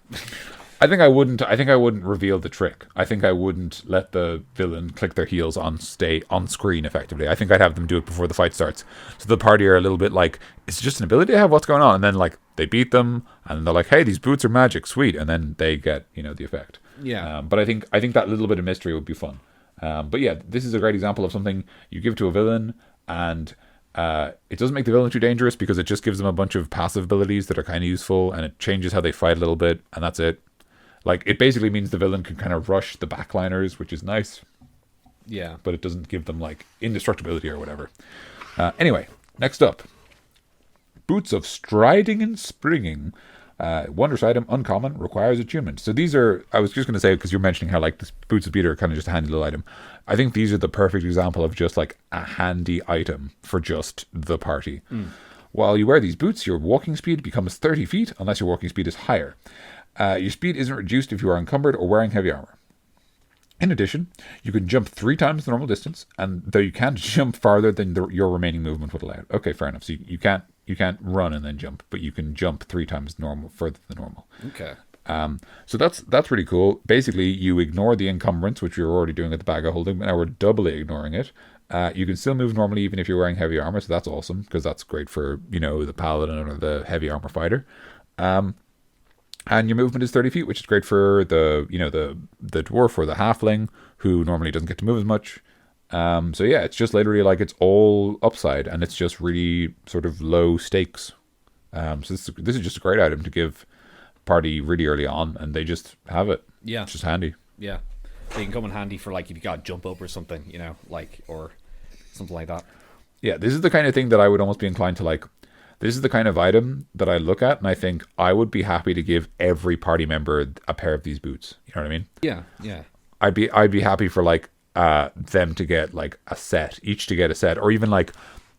I think I wouldn't reveal the trick. I think I wouldn't let the villain click their heels on screen effectively. I think I'd have them do it before the fight starts. So the party are a little bit like, it's just an ability I have, what's going on? And then like they beat them and they're like, hey, these boots are magic, sweet. And then they get, the effect. Yeah. But I think that little bit of mystery would be fun. But yeah, this is a great example of something you give to a villain, and it doesn't make the villain too dangerous because it just gives them a bunch of passive abilities that are kind of useful, and it changes how they fight a little bit, and that's it. Like, it basically means the villain can kind of rush the backliners, which is nice. Yeah. But it doesn't give them, like, indestructibility or whatever. Anyway, next up. Boots of Striding and Springing. Wondrous item, uncommon, requires attunement. So these are, I was just going to say, because you're mentioning how, like, the boots of speed are kind of just a handy little item. I think these are the perfect example of just, like, a handy item for just the party. While you wear these boots, your walking speed becomes 30 feet, unless your walking speed is higher. Your speed isn't reduced if you are encumbered or wearing heavy armor. In addition, you can jump 3 times the normal distance, and though you can't jump farther than your remaining movement would allow. Okay, fair enough. So you can't run and then jump, but you can jump 3 times further than normal. Okay. So that's pretty cool. Basically, you ignore the encumbrance, which you're already doing at the bag of holding, but now we're doubly ignoring it. You can still move normally even if you're wearing heavy armor, so that's awesome, because that's great for, the paladin or the heavy armor fighter. And your movement is 30 feet, which is great for the dwarf or the halfling, who normally doesn't get to move as much. So yeah, it's just literally like it's all upside, and it's just really sort of low stakes. So this is just a great item to give party really early on, and they just have it. Yeah. It's just handy. Yeah. they can come in handy for like if you got to jump up or something, like or something like that. Yeah, this is the kind of thing that I would almost be inclined to like. This is the kind of item that I look at and I think I would be happy to give every party member a pair of these boots. You know what I mean? Yeah, yeah. I'd be happy for like them to get like a set, each to get a set, or even like,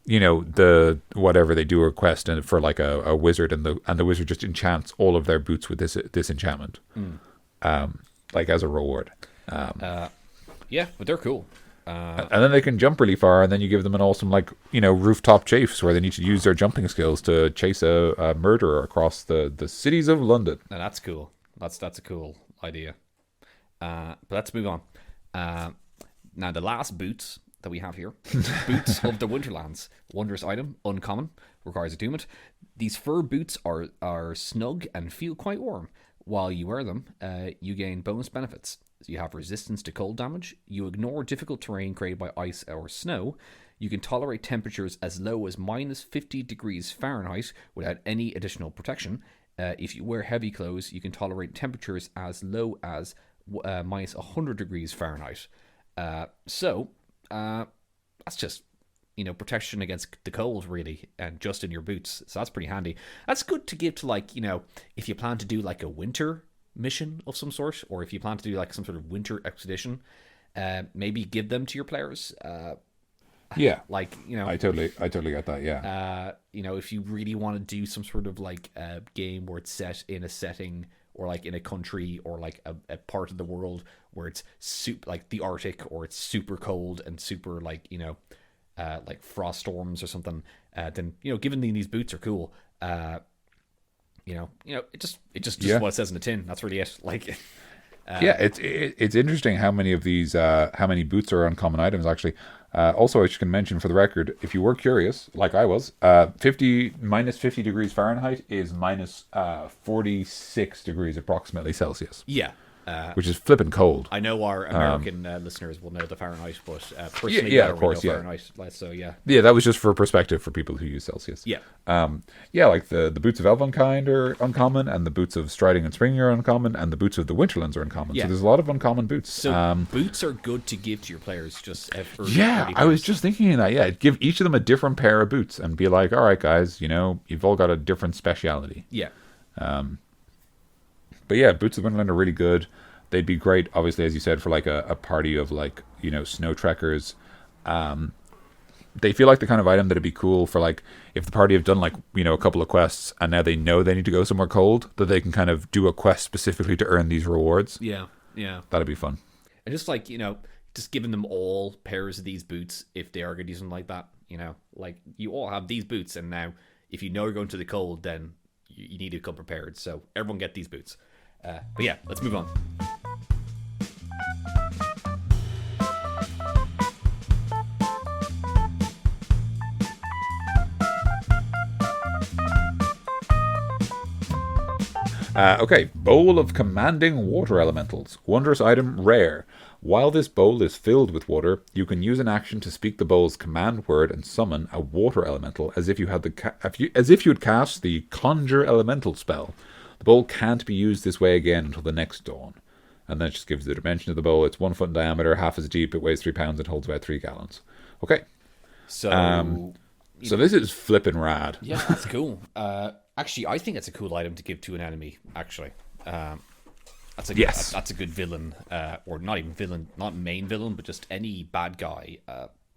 the whatever they do a quest and for like a wizard and the wizard just enchants all of their boots with this enchantment, like as a reward. Yeah, but they're cool. And then they can jump really far, and then you give them an awesome, like, rooftop chase where they need to use their jumping skills to chase a murderer across the cities of London. Now that's cool. That's a cool idea. But let's move on. Now the last boots that we have here, boots of the Winterlands, wondrous item, uncommon, requires attunement. These fur boots are snug and feel quite warm. While you wear them, you gain bonus benefits. So you have resistance to cold damage. You ignore difficult terrain created by ice or snow. You can tolerate temperatures as low as minus 50 degrees Fahrenheit without any additional protection. If you wear heavy clothes, you can tolerate temperatures as low as minus 100 degrees Fahrenheit. So that's just protection against the cold, really, and just in your boots. So that's pretty handy. That's good to give to, like, if you plan to do like a winter mission of some sort, or if you plan to do like some sort of winter expedition, maybe give them to your players. Yeah, like I totally get that. Yeah, if you really want to do some sort of like a game where it's set in a setting or like in a country or like a part of the world where it's super like the Arctic, or it's super cold and super like like frost storms or something, then giving them these boots are cool. It just what it says in the tin. That's really it. Like, yeah, it's interesting how many of these how many boots are uncommon items actually. Also, I just can mention for the record, if you were curious, like I was, minus 50 degrees Fahrenheit is minus 46 degrees approximately Celsius. Yeah. Which is flipping cold. I know our American listeners will know the Fahrenheit, but personally, yeah, of course, Fahrenheit. So yeah, that was just for perspective for people who use Celsius. Yeah, like the boots of Elvenkind are uncommon, and the boots of Striding and Springing are uncommon, and the boots of the Winterlands are uncommon. Yeah. So there's a lot of uncommon boots. So boots are good to give to your players. Just I was just thinking that. Yeah, give each of them a different pair of boots, and be like, all right, guys, you've all got a different speciality. Yeah. But yeah, boots of Winterland are really good. They'd be great, obviously, as you said, for like a party of like, snow trekkers. They feel like the kind of item that'd be cool for like if the party have done like, a couple of quests and now they know they need to go somewhere cold, that they can kind of do a quest specifically to earn these rewards. Yeah, yeah. That'd be fun. And just like, just giving them all pairs of these boots if they are going to do something like that, like you all have these boots, and now if you're going to the cold, then you need to come prepared. So everyone get these boots. But yeah, let's move on. Okay, Bowl of Commanding Water Elementals. Wondrous item, rare. While this bowl is filled with water, you can use an action to speak the bowl's command word and summon a water elemental, as if you had cast the Conjure Elemental spell. The bowl can't be used this way again until the next dawn. And then it just gives the dimension of the bowl. It's 1 foot in diameter, half as deep, it weighs 3 pounds, and holds about 3 gallons. Okay. So this is flipping rad. Yeah, that's cool. Actually, I think it's a cool item to give to an enemy, actually. That's a good villain, or not even villain, not main villain, but just any bad guy.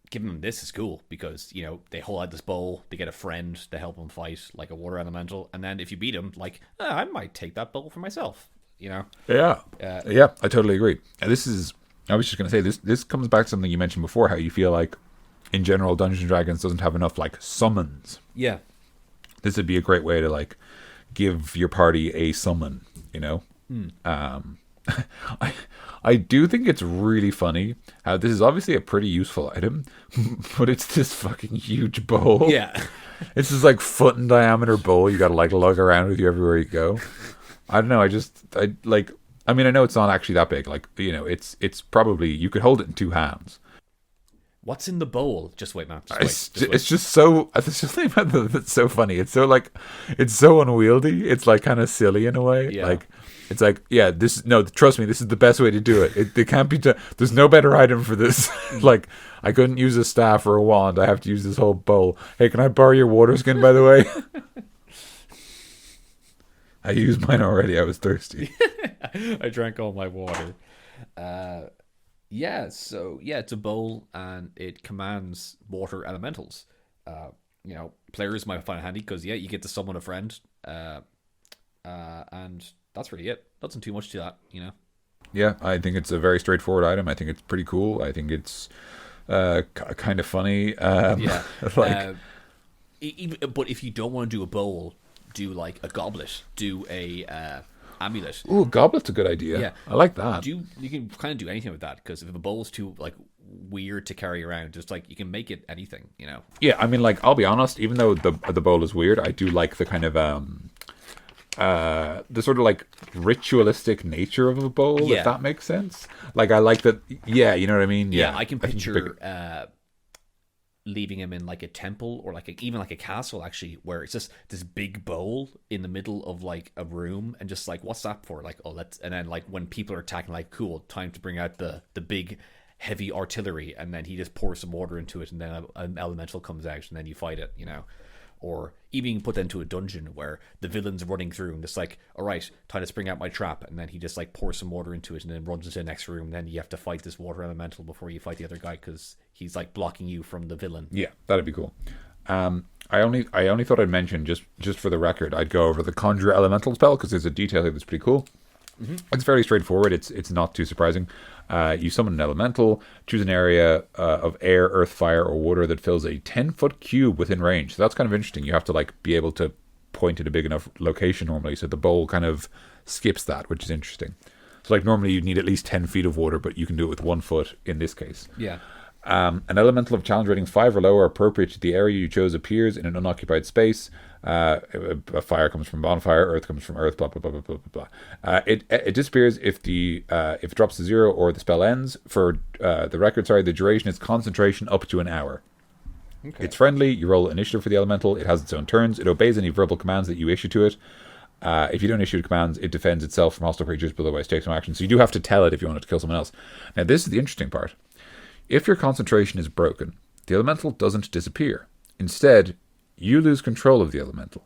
Giving them this is cool because, they hold out this bowl, they get a friend to help them fight, like a water elemental, and then if you beat them, like, I might take that bowl for myself, Yeah. I totally agree. And I was just going to say, this comes back to something you mentioned before, how you feel like, in general, Dungeons & Dragons doesn't have enough, like, summons. Yeah. This would be a great way to like give your party a summon, I do think it's really funny how this is obviously a pretty useful item, but it's this fucking huge bowl. Yeah. It's this like foot in diameter bowl you gotta like lug around with you everywhere you go. I don't know, I know it's not actually that big, like, it's probably, you could hold it in 2 hands. What's in the bowl? Just wait, man. It's just so. It's just something about that's so funny. It's so like, it's so unwieldy. It's like kind of silly in a way. Yeah. Like, it's like, yeah, this. No, trust me, this is the best way to do it. It can't be done. There's no better item for this. Like, I couldn't use a staff or a wand. I have to use this whole bowl. Hey, can I borrow your water skin, by the way? I used mine already. I was thirsty. I drank all my water. So it's a bowl and it commands water elementals. Players might find it handy because you get to summon a friend, and that's really it. Nothing too much to that, Yeah, I think it's a very straightforward item. I think it's pretty cool. I think it's kind of funny. But if you don't want to do a bowl, do like a goblet, do a amulet. Ooh, goblet's a good idea. Yeah, I like that. You can kind of do anything with that because if a bowl is too like weird to carry around, just like you can make it anything, Yeah, I mean, like, I'll be honest. Even though the bowl is weird, I do like the kind of the sort of like ritualistic nature of a bowl. Yeah. If that makes sense. Like, I like that. Yeah, you know what I mean. Yeah, I can picture leaving him in like a temple or even like a castle actually, where it's just this big bowl in the middle of like a room, and just like, what's that for? Like, and then like when people are attacking, like, cool, time to bring out the big heavy artillery, and then he just pours some water into it, and then an elemental comes out, and then you fight it, Or even you can put that into a dungeon where the villain's running through and just like, all right, time to spring out my trap, and then he just like pours some water into it and then runs into the next room, and then you have to fight this water elemental before you fight the other guy because he's like blocking you from the villain. Yeah, that'd be cool. I only thought I'd mention, just for the record, I'd go over the conjure elemental spell because there's a detail here that's pretty cool. Mm-hmm. It's fairly straightforward. It's not too surprising. You summon an elemental, choose an area of air, earth, fire, or water that fills a 10-foot cube within range. So that's kind of interesting. You have to like be able to point at a big enough location normally. So the bowl kind of skips that, which is interesting. So like normally you need at least 10 feet of water, but you can do it with 1 foot in this case. Yeah. An elemental of challenge rating 5 or lower appropriate to the area you chose appears in an unoccupied space. A fire comes from bonfire, earth comes from earth, blah blah blah blah blah blah. It disappears if it drops to 0 or the spell ends. For the record, the duration is concentration up to an hour. Okay. It's friendly. You roll initiative for the elemental. It has its own turns. It obeys any verbal commands that you issue to it. If you don't issue commands, it defends itself from hostile creatures, but otherwise takes no action. So you do have to tell it if you want it to kill someone else. Now this is the interesting part. If your concentration is broken, the elemental doesn't disappear. Instead, you lose control of the elemental.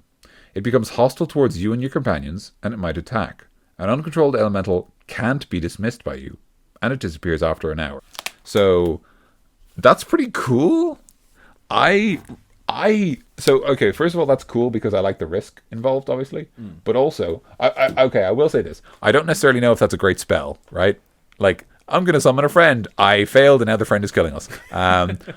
It becomes hostile towards you and your companions, and it might attack. An uncontrolled elemental can't be dismissed by you, and it disappears after an hour. So, that's pretty cool. Okay, first of all, that's cool because I like the risk involved, obviously. But also, I will say this. I don't necessarily know if that's a great spell, right? Like, I'm going to summon a friend. I failed, and now the friend is killing us.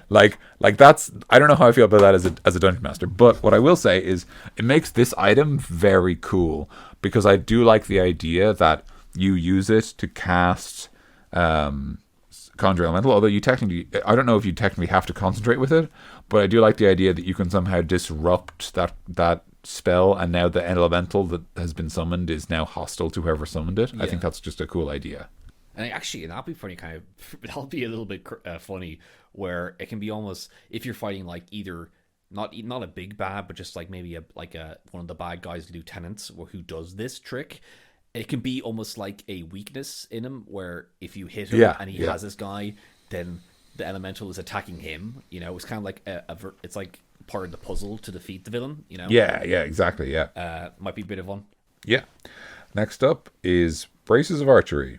Like that's. I don't know how I feel about that as a dungeon master. But what I will say is, it makes this item very cool because I do like the idea that you use it to cast conjure elemental. Although I don't know if you technically have to concentrate with it, but I do like the idea that you can somehow disrupt that spell, and now the elemental that has been summoned is now hostile to whoever summoned it. Yeah. I think that's just a cool idea. And actually, that'll be funny. That'll be a little bit funny, where it can be almost, if you're fighting like either not a big bad, but just like maybe one of the bad guys' lieutenants who does this trick. It can be almost like a weakness in him, where if you hit him and he has this guy, then the elemental is attacking him. It's kind of like it's like part of the puzzle to defeat the villain. Yeah, exactly. Yeah, might be a bit of fun. Yeah. Next up is braces of archery.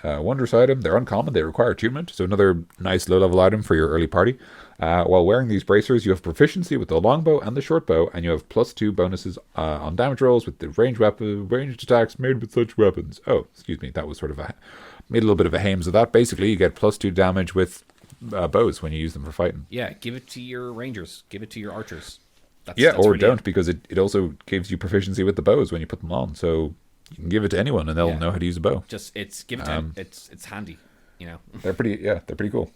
Wondrous item. They're uncommon. They require attunement. So another nice low-level item for your early party. While wearing these bracers, you have proficiency with the longbow and the shortbow, and you have +2 bonuses on damage rolls with the ranged attacks made with such weapons. Oh, excuse me. That was sort of made a little bit of a hames of that. Basically, you get +2 damage with bows when you use them for fighting. Yeah, give it to your rangers. Give it to your archers. That's or really don't, because it also gives you proficiency with the bows when you put them on. So you can give it to anyone, and they'll know how to use a bow. Just give it to them. It's handy, They're pretty cool.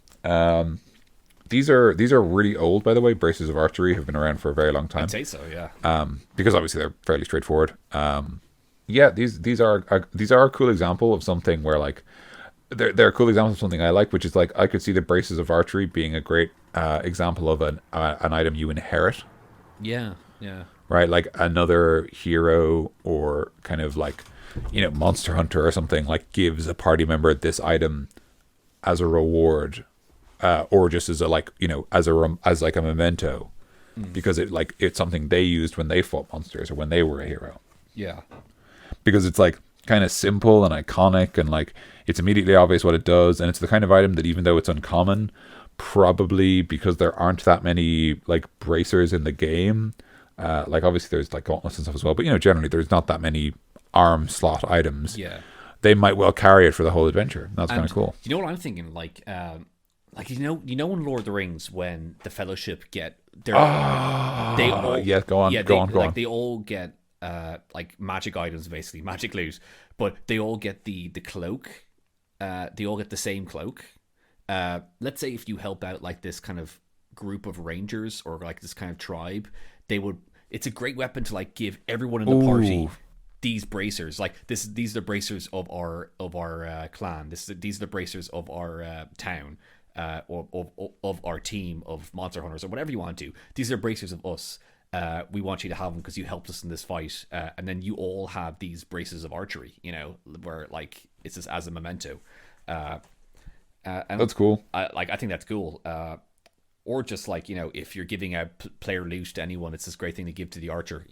These are really old, by the way. Braces of archery have been around for a very long time. I'd say so, yeah. Because obviously they're fairly straightforward. These are a cool example of something where, like, they're a cool example of something I like, which is like I could see the braces of archery being a great example of an item you inherit, Yeah, yeah, right? Like another hero or kind of like, Monster Hunter or something like gives a party member this item as a reward, or just as a like as like a memento, because it's something they used when they fought monsters or when they were a hero. yeah, Because it's like kind of simple and iconic and like it's immediately obvious what it does, and it's the kind of item that even though it's uncommon, probably because there aren't that many like bracers in the game, like obviously there's like gauntlets and stuff as well, but generally there's not that many arm slot items. yeah. They might well carry it for the whole adventure. That's kind of cool. You know what I'm thinking? Like in Lord of the Rings when the Fellowship get their they all Yeah, go on. Like they all get like magic items, basically magic loot, but they all get the cloak. They all get the same cloak. Let's say if you help out like this kind of group of rangers or like this kind of tribe, it's a great weapon to like give everyone in the party these bracers. Like these are the bracers of our clan. These are the bracers of our town. Or of our team of monster hunters or whatever you want to. These are bracers of us. We want you to have them because you helped us in this fight, and then you all have these braces of archery. Where like it's just as a memento. And That's cool. I think that's cool. Or just like if you're giving out player loot to anyone, it's this great thing to give to the archer.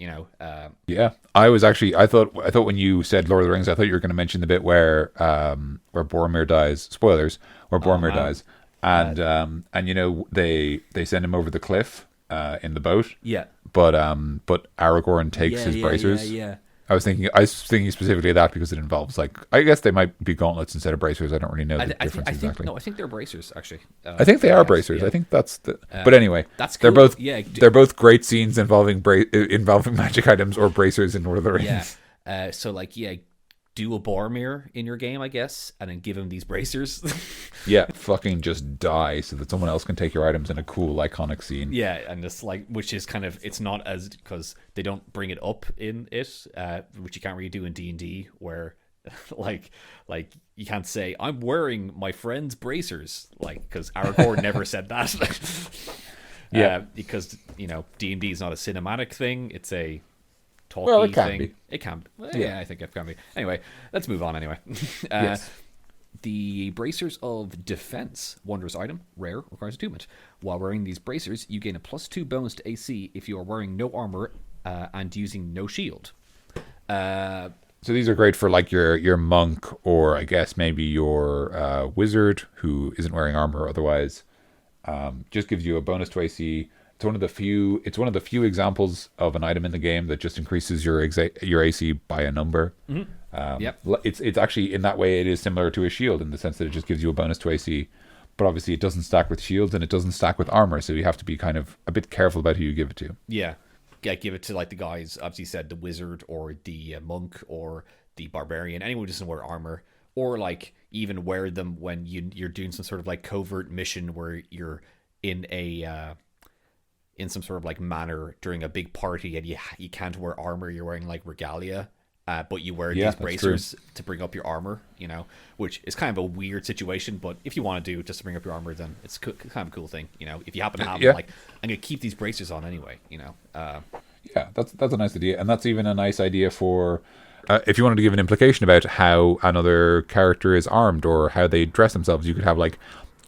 Yeah, I thought when you said Lord of the Rings, I thought you were going to mention the bit where Boromir dies. Spoilers, where Boromir dies. And they send him over the cliff in the boat. Yeah. But Aragorn takes his bracers. Yeah. I was thinking specifically of that because it involves like I guess they might be gauntlets instead of bracers. I don't really know the difference exactly. No, I think they're bracers actually. I think they are bracers. Yeah. I think that's the. But anyway, that's cool. They're both. Yeah. They're both great scenes involving magic items or bracers in Lord of the Rings. Yeah. Do a Boromir in your game, I guess, and then give him these bracers. Yeah, fucking just die so that someone else can take your items in a cool, iconic scene. Yeah, and it's like, which is kind of, it's not as, because they don't bring it up in it, which you can't really do in D&D, where, like you can't say, I'm wearing my friend's bracers, like, because Aragorn never said that. Because, D&D is not a cinematic thing, it's a talky thing. Be. It can be. Well, yeah, I think it can be. Anyway, let's move on anyway. Yes. The bracers of defense, wondrous item, rare, requires attunement. While wearing these bracers, you gain a +2 bonus to AC if you are wearing no armor and using no shield. So these are great for like your monk or I guess maybe your wizard who isn't wearing armor otherwise. Just gives you a bonus to AC. It's one of the few examples of an item in the game that just increases your AC by a number. Mm-hmm. Yep. It's actually in that way it is similar to a shield in the sense that it just gives you a bonus to AC, but obviously it doesn't stack with shields and it doesn't stack with armor, so you have to be kind of a bit careful about who you give it to. Yeah, give it to like the guys. Obviously, said the wizard or the monk or the barbarian. Anyone who doesn't wear armor, or like even wear them when you're doing some sort of like covert mission where you're in a in some sort of like manor during a big party and you can't wear armor. You're wearing like regalia. But you wear these bracers to bring up your armor, which is kind of a weird situation. But if you want to do it just to bring up your armor, then it's kind of a cool thing. If you happen to have them, like, I'm going to keep these bracers on anyway, Yeah, that's a nice idea. And that's even a nice idea for if you wanted to give an implication about how another character is armed or how they dress themselves. You could have like,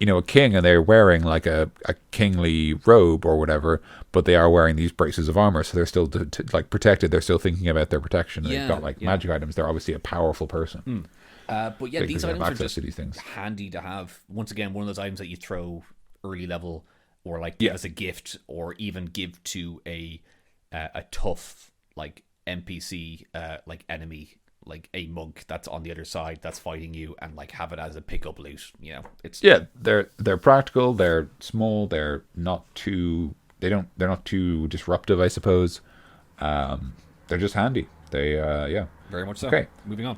a king and they're wearing like a kingly robe or whatever, but they are wearing these braces of armor, so they're still like protected. They're still thinking about their protection. They've got like magic items. They're obviously a powerful person. But yeah, these items are just these things. handy to have. Once again, one of those items that you throw early level, or like give as a gift, or even give to a tough like NPC, like enemy, like a monk that's on the other side that's fighting you, and like have it as a pickup loot. It's they're practical. They're small. They're not too disruptive, I suppose. They're just handy. They very much so. Okay, moving on.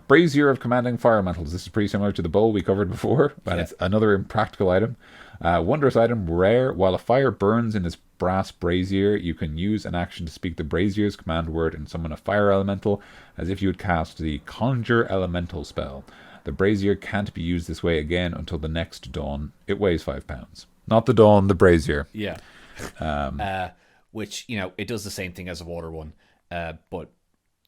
Brazier of commanding fire elementals. This is pretty similar to the bowl we covered before, but it's another impractical item. Wondrous item, rare. While a fire burns in this brass brazier, you can use an action to speak the brazier's command word and summon a fire elemental as if you had cast the conjure elemental spell. The brazier can't be used this way again until the next dawn. It weighs 5 pounds. Not the dawn, the brazier. Yeah. Which, it does the same thing as a water one. But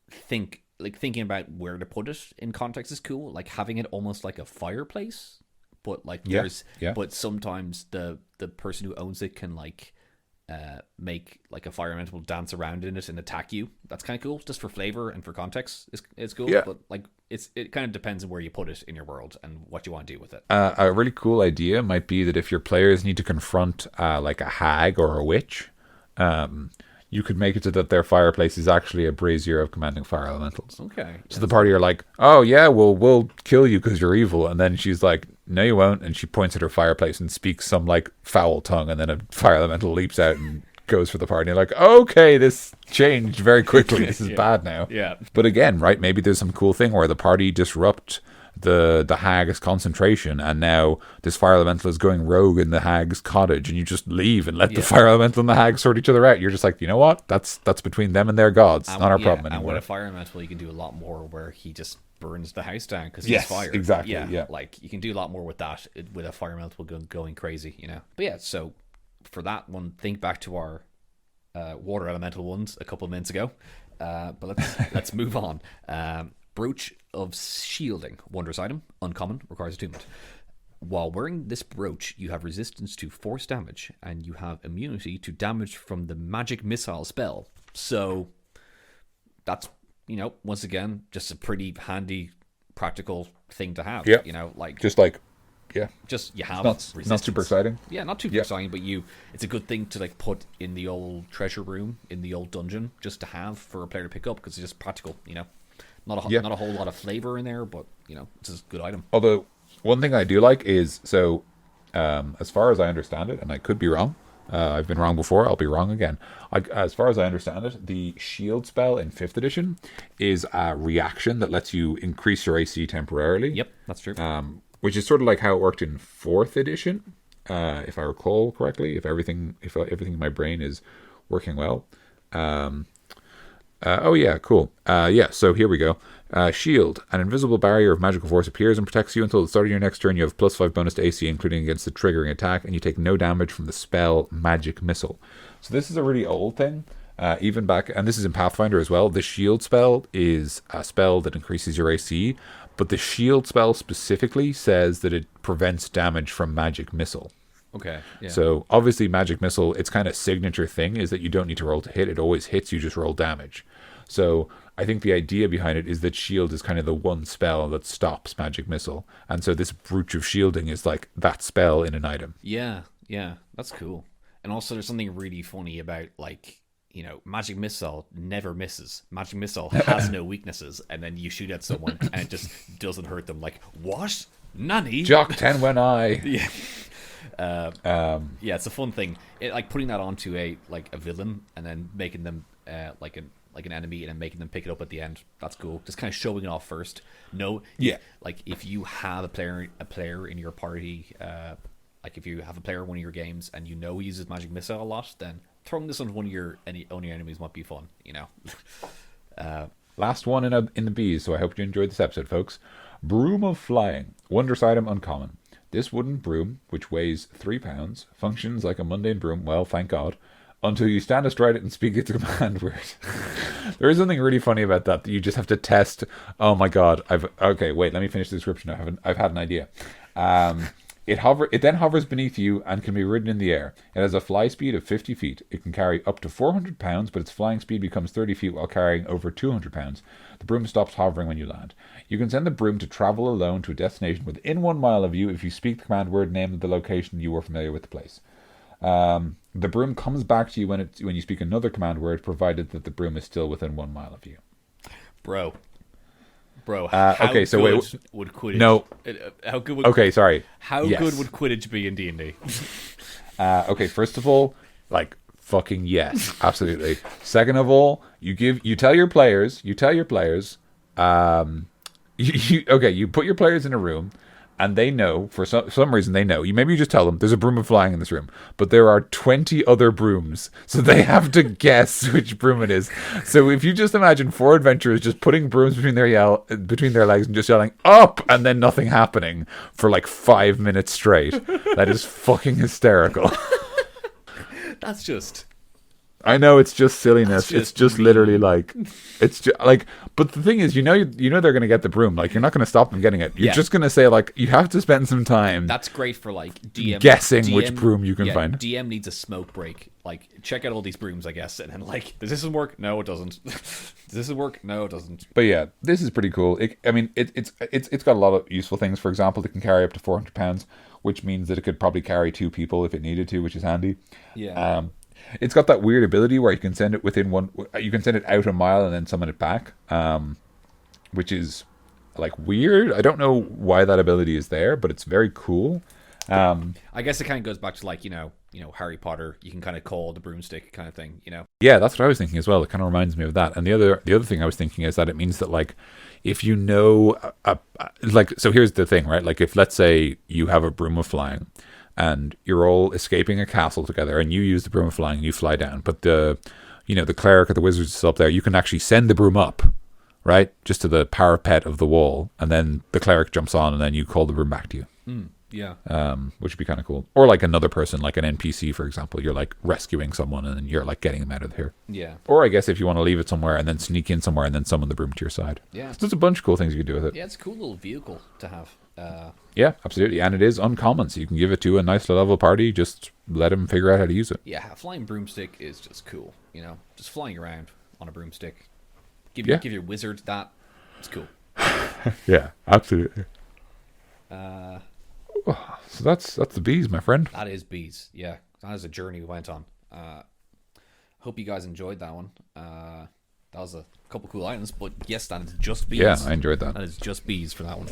thinking about where to put it in context is cool. Like having it almost like a fireplace. But but sometimes the person who owns it can make like a fire elemental dance around in it and attack you. That's kind of cool, just for flavor and for context. It's cool. Yeah. But it kind of depends on where you put it in your world and what you want to do with it. A really cool idea might be that if your players need to confront like a hag or a witch, you could make it so that their fireplace is actually a brazier of commanding fire elementals. Okay. So the party are like, oh yeah, we'll kill you because you're evil. And then she's like, no you won't. And she points at her fireplace and speaks some like foul tongue. And then a fire elemental leaps out and goes for the party. And you're like, okay, this changed very quickly. This is bad now. Yeah. But again, right, maybe there's some cool thing where the party disrupt the hag's concentration, and now this fire elemental is going rogue in the hag's cottage, and you just leave and let the fire elemental and the hag sort each other out. You're just like, you know what? That's between them and their gods, not our problem anymore. And with a fire elemental, you can do a lot more where he just burns the house down because he's fire. Exactly. Yeah. Like you can do a lot more with that, with a fire elemental going crazy, But yeah, so for that one, think back to our water elemental ones a couple of minutes ago. But let's move on. Brooch of Shielding, wondrous item, uncommon, requires attunement. While wearing this brooch, you have resistance to force damage, and you have immunity to damage from the magic missile spell. So that's, once again, just a pretty handy, practical thing to have. Yeah. Just you have resistance. Not super exciting. Yeah, not too exciting, but it's a good thing to put in the old treasure room, in the old dungeon, just to have for a player to pick up because it's just practical, Not a whole lot of flavor in there, but it's a good item. Although one thing I do like is as far as I understand it, and I could be wrong, I've been wrong before, I'll be wrong again. As far as I understand it, the shield spell in 5th edition is a reaction that lets you increase your AC temporarily. Yep, that's true. Which is sort of like how it worked in 4th edition, if I recall correctly. If everything in my brain is working well. Cool. So here we go. Shield. An invisible barrier of magical force appears and protects you until the start of your next turn. You have +5 bonus to AC, including against the triggering attack, and you take no damage from the spell Magic Missile. So this is a really old thing. Even back, and this is in Pathfinder as well, the shield spell is a spell that increases your AC, but the shield spell specifically says that it prevents damage from Magic Missile. Okay. Yeah. So obviously Magic Missile, its kind of signature thing is that you don't need to roll to hit. It always hits, you just roll damage. So I think the idea behind it is that shield is kind of the one spell that stops Magic Missile. And so this Brooch of Shielding is like that spell in an item. Yeah, that's cool. And also there's something really funny about Magic Missile never misses. Magic Missile has no weaknesses, and then you shoot at someone and it just doesn't hurt them. Like, what? Nani? Jock 10 when I. Yeah. It's a fun thing. Putting that onto a villain and then making them like an enemy and then making them pick it up at the end. That's cool. Just kind of showing it off first. If you have a player in your party, if you have a player in one of your games and he uses Magic Missile a lot, then throwing this on one of your enemies might be fun. Last one in the bees. So I hope you enjoyed this episode, folks. Broom of Flying, wondrous item, uncommon. This wooden broom, which weighs 3 pounds, functions like a mundane broom, well, thank God, until you stand astride it and speak its command word. There is something really funny about that you just have to test. Oh my God. Okay, wait, let me finish the description. I've had an idea. It then hovers beneath you and can be ridden in the air. It has a fly speed of 50 feet. It can carry up to 400 pounds, but its flying speed becomes 30 feet while carrying over 200 pounds. The broom stops hovering when you land. You can send the broom to travel alone to a destination within 1 mile of you if you speak the command word, name of the location, you are familiar with the place. The broom comes back to you when you speak another command word, provided that the broom is still within 1 mile of you. Bro, how okay, so good wait, would Quidditch? No. How good would? Okay, sorry. How good would Quidditch be in D&D? Okay, first of all, fucking yes, absolutely. Second of all, you tell your players, you put your players in a room, and they know, for some reason they know, maybe you just tell them there's a broom flying in this room, but there are 20 other brooms, so they have to guess which broom it is. So if you just imagine 4 adventurers just putting brooms between their legs and just yelling up, and then nothing happening for like 5 minutes straight, that is fucking hysterical. That's just... I know, it's just silliness. It's just mean. literally like, it's just like, but the thing is, you know they're going to get the broom. Like, you're not going to stop them getting it. You're just going to say, like, you have to spend some time. That's great for like DM guessing which broom you can find. DM needs a smoke break. Like, check out all these brooms, I guess, and then like, does this one work? No, it doesn't. Does this one work? No, it doesn't. But yeah, this is pretty cool. It's got a lot of useful things. For example, it can carry up to 400 pounds, which means that it could probably carry 2 people if it needed to, which is handy. Yeah. It's got that weird ability where you can send it you can send it out a mile and then summon it back, which is like weird. I don't know why that ability is there, but it's very cool. I guess it kind of goes back to like, you know, Harry Potter, you can kind of call the broomstick kind of thing, you know? Yeah, that's what I was thinking as well. It kind of reminds me of that. And the other thing I was thinking is that it means that, like, if you know, like, so here's the thing, right? Like, if let's say you have a broom of flying, and you're all escaping a castle together, and you use the broom of flying, and you fly down. But the cleric or the wizard is up there. You can actually send the broom up, right, just to the parapet of the wall, and then the cleric jumps on, and then you call the broom back to you. Yeah. Which would be kind of cool. Or like another person, like an NPC, for example. You're like rescuing someone, and then you're like getting them out of here. Yeah. Or I guess if you want to leave it somewhere and then sneak in somewhere and then summon the broom to your side. Yeah. So there's a bunch of cool things you can do with it. Yeah, it's a cool little vehicle to have. Yeah, absolutely. And it is uncommon, so you can give it to a nice level party. Just let them figure out how to use it. Yeah, a flying broomstick is just cool, you know? Just flying around on a broomstick. Give your wizard that. It's cool. Yeah, absolutely. So that's the bees, my friend. That is bees, yeah. That is a journey we went on. Hope you guys enjoyed that one. That was a couple cool items, but yes, that is just bees. Yeah, I enjoyed that. That is just bees for that one.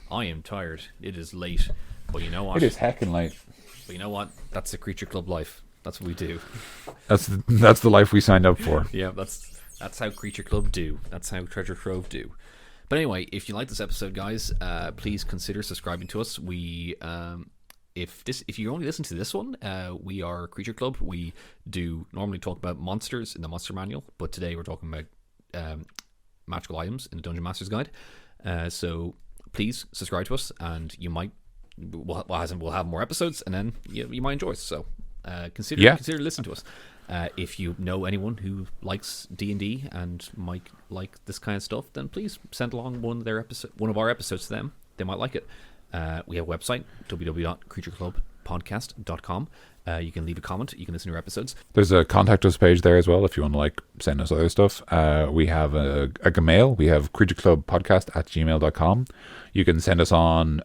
I am tired. It is late. But you know what? It is heckin' late. But you know what? That's the Creature Club life. That's what we do. That's the life we signed up for. Yeah, that's how Creature Club do. That's how Treasure Trove do. But anyway, if you like this episode, guys, please consider subscribing to us. We if you only listen to this one, we are Creature Club. We do normally talk about monsters in the Monster Manual, but today we're talking about magical items in the Dungeon Master's Guide. So please subscribe to us, and we'll have more episodes, and then you might enjoy us. So consider listening to us. If you know anyone who likes D&D and might like this kind of stuff, then please send along one of our episodes to them. They might like it. We have a website, www.creatureclubpodcast.com. You can leave a comment. You can listen to our episodes. There's a contact us page there as well if you want to like send us other stuff. We have a Gmail. We have creatureclubpodcast@gmail.com. You can send us on,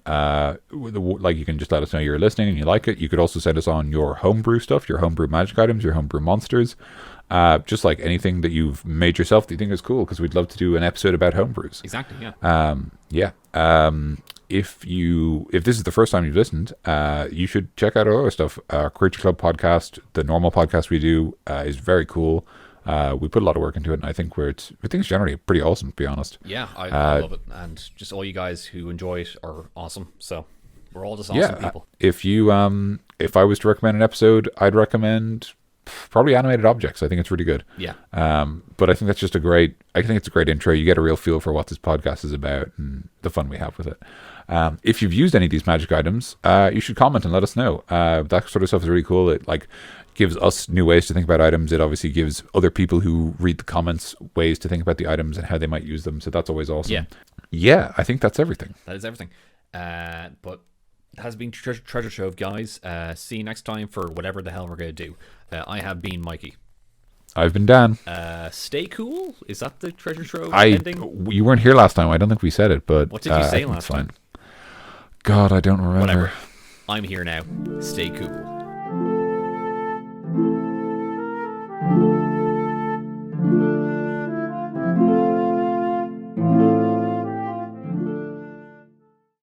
you can just let us know you're listening and you like it. You could also send us on your homebrew stuff, your homebrew magic items, your homebrew monsters. Just like anything that you've made yourself that you think is cool, because we'd love to do an episode about homebrews. Exactly, yeah. If this is the first time you've listened, you should check out our other stuff. Creature Club podcast, the normal podcast we do, is very cool. We put a lot of work into it, and I think it's generally pretty awesome, to be honest. Yeah, I love it, and just all you guys who enjoy it are awesome. So we're all just awesome people. If I was to recommend an episode, I'd recommend probably Animated Objects. I think it's really good. Yeah. But I think it's a great intro. You get a real feel for what this podcast is about and the fun we have with it. If you've used any of these magic items, you should comment and let us know. That sort of stuff is really cool. It gives us new ways to think about items. It obviously gives other people who read the comments ways to think about the items and how they might use them. So that's always awesome. Yeah, I think that's everything. That is everything. But it has been Treasure Trove, guys. See you next time for whatever the hell we're going to do. I have been Mikey. I've been Dan. Stay cool? Is that the Treasure Trove ending? You weren't here last time. I don't think we said it, but what did you say last time? God, I don't remember. Whatever. I'm here now. Stay cool.